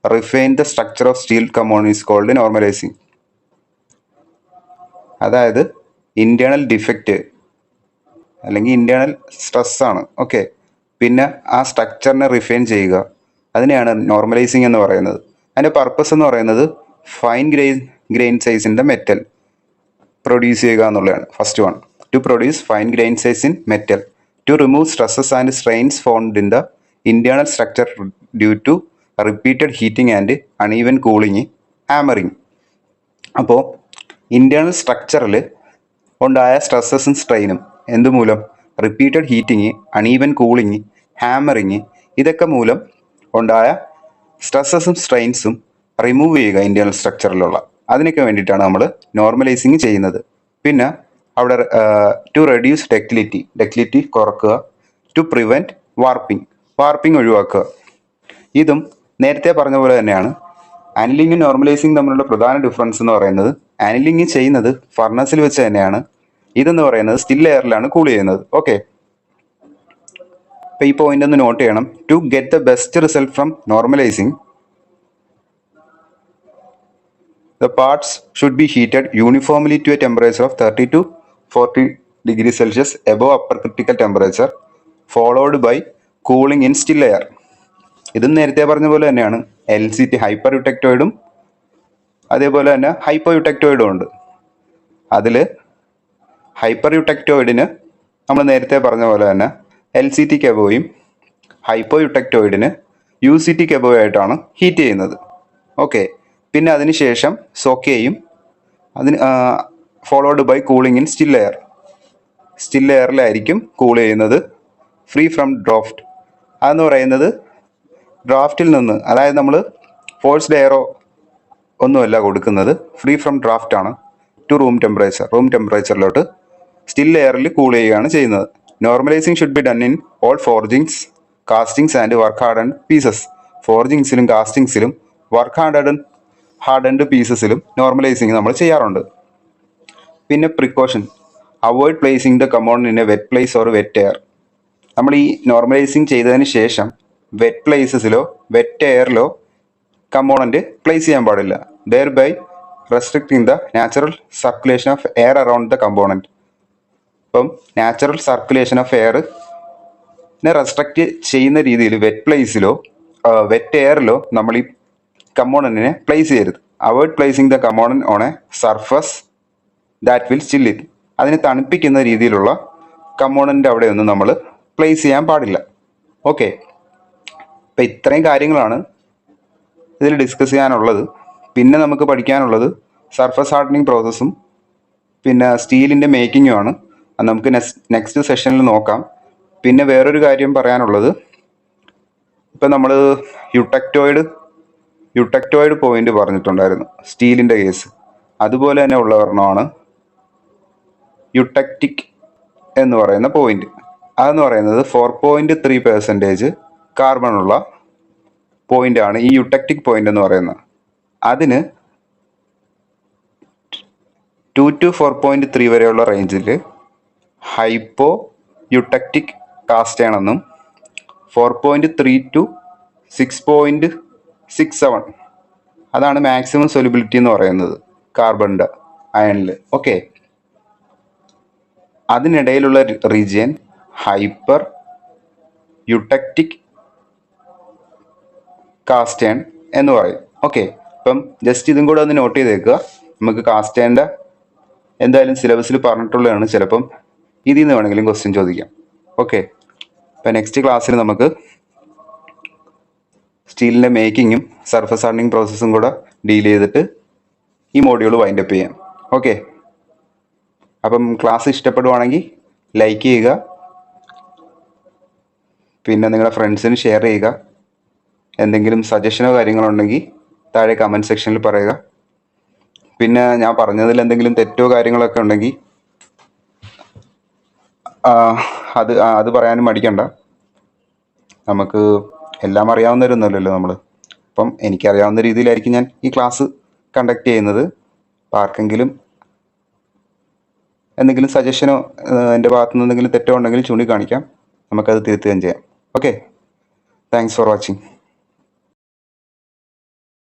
refine the structure of steel component is called normalising. അതായത് ഇന്റേണൽ ഡിഫക്റ്റ് അല്ലെങ്കിൽ ഇന്റേണൽ സ്ട്രെസ് ആണ്. ഓക്കെ, പിന്നെ ആ സ്ട്രക്ചറിനെ റിഫൈൻ ചെയ്യുക, അതിനെയാണ് നോർമലൈസിങ് എന്ന് പറയുന്നത്. അതിൻ്റെ പർപ്പസ് എന്ന് പറയുന്നത് ഫൈൻ ഗ്രെയിൻ സൈസിൻ്റെ മെറ്റൽ പ്രൊഡ്യൂസ് ചെയ്യുക എന്നുള്ളതാണ്. First one, to produce fine grain size in metal, to remove stresses and strains formed in the internal structure due to repeated heating and uneven cooling, hammering. അപ്പോൾ internal സ്ട്രക്ചറിൽ ഉണ്ടായ സ്ട്രെസ്സസും സ്ട്രെയിനും എന്തുമൂലം? Repeated heating, uneven cooling, hammering, ഇതൊക്കെ മൂലം ഉണ്ടായ സ്ട്രെസ്സസും സ്ട്രെയിൻസും remove ചെയ്യുക ഇന്റേണൽ സ്ട്രക്ചറിലുള്ള. അതിനൊക്കെ വേണ്ടിയിട്ടാണ് നമ്മൾ നോർമലൈസിങ് ചെയ്യുന്നത്. പിന്നെ അവിടെ ടു റെഡ്യൂസ് ഡക്റ്റിലിറ്റി കുറക്കുക, ടു പ്രിവെൻറ്റ് വാർപ്പിംഗ് ഒഴിവാക്കുക. ഇതും നേരത്തെ പറഞ്ഞ പോലെ തന്നെയാണ്. അനലിങ്ങും നോർമലൈസിങ് തമ്മിലുള്ള പ്രധാന ഡിഫറൻസ് എന്ന് പറയുന്നത്, അനലിങ് ചെയ്യുന്നത് ഫർണസിൽ വെച്ച് തന്നെയാണ്, ഇതെന്ന് പറയുന്നത് സ്റ്റിൽ എയറിലാണ് കൂൾ ചെയ്യുന്നത്. ഓക്കെ, അപ്പോൾ ഈ പോയിന്റ് ഒന്ന് നോട്ട് ചെയ്യണം. To get the best result from normalising, the parts should be heated uniformly to a temperature of 30 to 40 degrees Celsius above upper critical temperature, followed by cooling in still air. ഇതും നേരത്തെ പറഞ്ഞ പോലെ തന്നെയാണ്. LCT hyper യുടെക്ടോയിഡും അതേപോലെ തന്നെ hypo യുടെക്ടോയിഡും ഉണ്ട്. അതിൽ hyper യുടെക്ടോയിഡിന് നമ്മൾ നേരത്തെ പറഞ്ഞ പോലെ തന്നെ LCT കെബോയും ഹൈപ്പോ യുടെക്ടോയിഡിന് UCT കെബോയായിട്ടാണ് ഹീറ്റ് ചെയ്യുന്നത്. ഓക്കെ, പിന്നെ അതിനുശേഷം സോക്കെയും അതിന് followed by cooling in still എയറിലായിരിക്കും കൂൾ ചെയ്യുന്നത്, ഫ്രീ ഫ്രം ഡ്രാഫ്റ്റ്. അതെന്ന് പറയുന്നത് ഡ്രാഫ്റ്റിൽ നിന്ന്, അതായത് നമ്മൾ ഫോഴ്സ്ഡ് എയറോ ഒന്നുമല്ല കൊടുക്കുന്നത്, ഫ്രീ ഫ്രം ഡ്രാഫ്റ്റ് ആണ്, ടു റൂം ടെമ്പറേച്ചറിലോട്ട് സ്റ്റിൽ എയറിൽ കൂൾ ചെയ്യുകയാണ് ചെയ്യുന്നത്. Normalising should be done in all forgings, castings and work hardened pieces. ഫോർജിങ്സിലും കാസ്റ്റിങ്സിലും വർക്ക് ഹാർഡൻഡ് പീസസിലും നോർമലൈസിങ് നമ്മൾ ചെയ്യാറുണ്ട്. പിന്നെ precaution, avoid placing the component in a wet place or wet air. നമ്മൾ ഈ നോർമലൈസിങ് ചെയ്തതിന് ശേഷം വെറ്റ് പ്ലേസസിലോ വെറ്റ് എയറിലോ കമ്പോണന്റ് പ്ലേസ് ചെയ്യാൻ പാടില്ല. Thereby restricting the natural circulation of air around the component. അപ്പം നാച്ചുറൽ സർക്കുലേഷൻ ഓഫ് എയറിനെ റെസ്ട്രിക്റ്റ് ചെയ്യുന്ന രീതിയിൽ വെറ്റ് പ്ലേസിലോ വെറ്റ് എയറിലോ നമ്മൾ ഈ കമ്പോണന്റിനെ പ്ലേസ് ചെയ്യരുത്. Avoid placing the component on A surface that will chill it. അതിനെ തണുപ്പിക്കുന്ന രീതിയിലുള്ള കമ്പോണന്റ് അവിടെയൊന്നും നമ്മൾ പ്ലേസ് ചെയ്യാൻ പാടില്ല. ഓക്കെ, അപ്പം ഇത്രയും കാര്യങ്ങളാണ് ഇതിൽ ഡിസ്കസ് ചെയ്യാനുള്ളത്. പിന്നെ നമുക്ക് പഠിക്കാനുള്ളത് സർഫസ് ഹാർഡനിങ് പ്രോസസ്സും പിന്നെ സ്റ്റീലിൻ്റെ മേക്കിങ്ങുമാണ്. അത് നമുക്ക് നെക്സ്റ്റ് സെഷനിൽ നോക്കാം. പിന്നെ വേറൊരു കാര്യം പറയാനുള്ളത്, ഇപ്പം നമ്മൾ യുടെക്ടോയിഡ് പോയിന്റ് പറഞ്ഞിട്ടുണ്ടായിരുന്നു സ്റ്റീലിൻ്റെ കേസ്. അതുപോലെ തന്നെ ഉള്ള ഒരെണ്ണമാണ് യുടെക്റ്റിക് എന്ന് പറയുന്ന പോയിന്റ്. അതെന്ന് പറയുന്നത് 4.3% കാർബണുള്ള പോയിന്റാണ് ഈ യുടെക്റ്റിക് പോയിന്റ് എന്ന് പറയുന്നത്. അതിന് 2 to 4.3 വരെയുള്ള റേഞ്ചിൽ ഹൈപ്പോ യുടെക്റ്റിക് കാസ്റ്റ് ആണെന്നും 4.3 to 6.67 അതാണ് മാക്സിമം സൊല്യൂബിലിറ്റി എന്ന് പറയുന്നത് കാർബണിൻ്റെ അയണിൽ. ഓക്കെ, അതിനിടയിലുള്ള റീജിയൻ ഹൈപ്പർ യുടെക്റ്റിക് കാസ്റ്റേൺ എന്ന് പറയും. ഓക്കെ, അപ്പം ജസ്റ്റ് ഇതും കൂടെ ഒന്ന് നോട്ട് ചെയ്തേക്കുക. നമുക്ക് കാസ്റ്റേണിൻ്റെ എന്തായാലും സിലബസിൽ പറഞ്ഞിട്ടുള്ളതാണ്, ചിലപ്പം ഇതിൽ നിന്ന് വേണമെങ്കിലും ക്വസ്റ്റ്യൻ ചോദിക്കാം. ഓക്കെ, അപ്പം നെക്സ്റ്റ് ക്ലാസ്സിൽ നമുക്ക് സ്റ്റീലിൻ്റെ മേക്കിങ്ങും സർഫസ് ഹാർഡനിങ് പ്രോസസ്സും കൂടെ ഡീൽ ചെയ്തിട്ട് ഈ മോഡ്യൂൾ വൈൻഡപ്പ് ചെയ്യാം. ഓക്കെ, അപ്പം ക്ലാസ് ഇഷ്ടപ്പെടുവാണെങ്കിൽ ലൈക്ക് ചെയ്യുക, പിന്നെ നിങ്ങളുടെ ഫ്രണ്ട്സിന് ഷെയർ ചെയ്യുക. എന്തെങ്കിലും സജഷനോ കാര്യങ്ങളോ ഉണ്ടെങ്കിൽ താഴെ കമൻറ്റ് സെക്ഷനിൽ പറയുക. പിന്നെ ഞാൻ പറഞ്ഞതിൽ എന്തെങ്കിലും തെറ്റോ കാര്യങ്ങളൊക്കെ ഉണ്ടെങ്കിൽ അത് പറയാനും മടിക്കണ്ട. നമുക്ക് എല്ലാം അറിയാവുന്നവരൊന്നുമല്ലല്ലോ നമ്മൾ. അപ്പം എനിക്കറിയാവുന്ന രീതിയിലായിരിക്കും ഞാൻ ഈ ക്ലാസ് കണ്ടക്ട് ചെയ്യുന്നത്. അപ്പോൾ ആർക്കെങ്കിലും എന്തെങ്കിലും സജഷനോ എൻ്റെ ഭാഗത്തുനിന്ന് എന്തെങ്കിലും തെറ്റോ ഉണ്ടെങ്കിൽ ചൂണ്ടിക്കാണിക്കാം. നമുക്കത് തിരുത്തുകയും ചെയ്യാം. Okay, thanks for watching.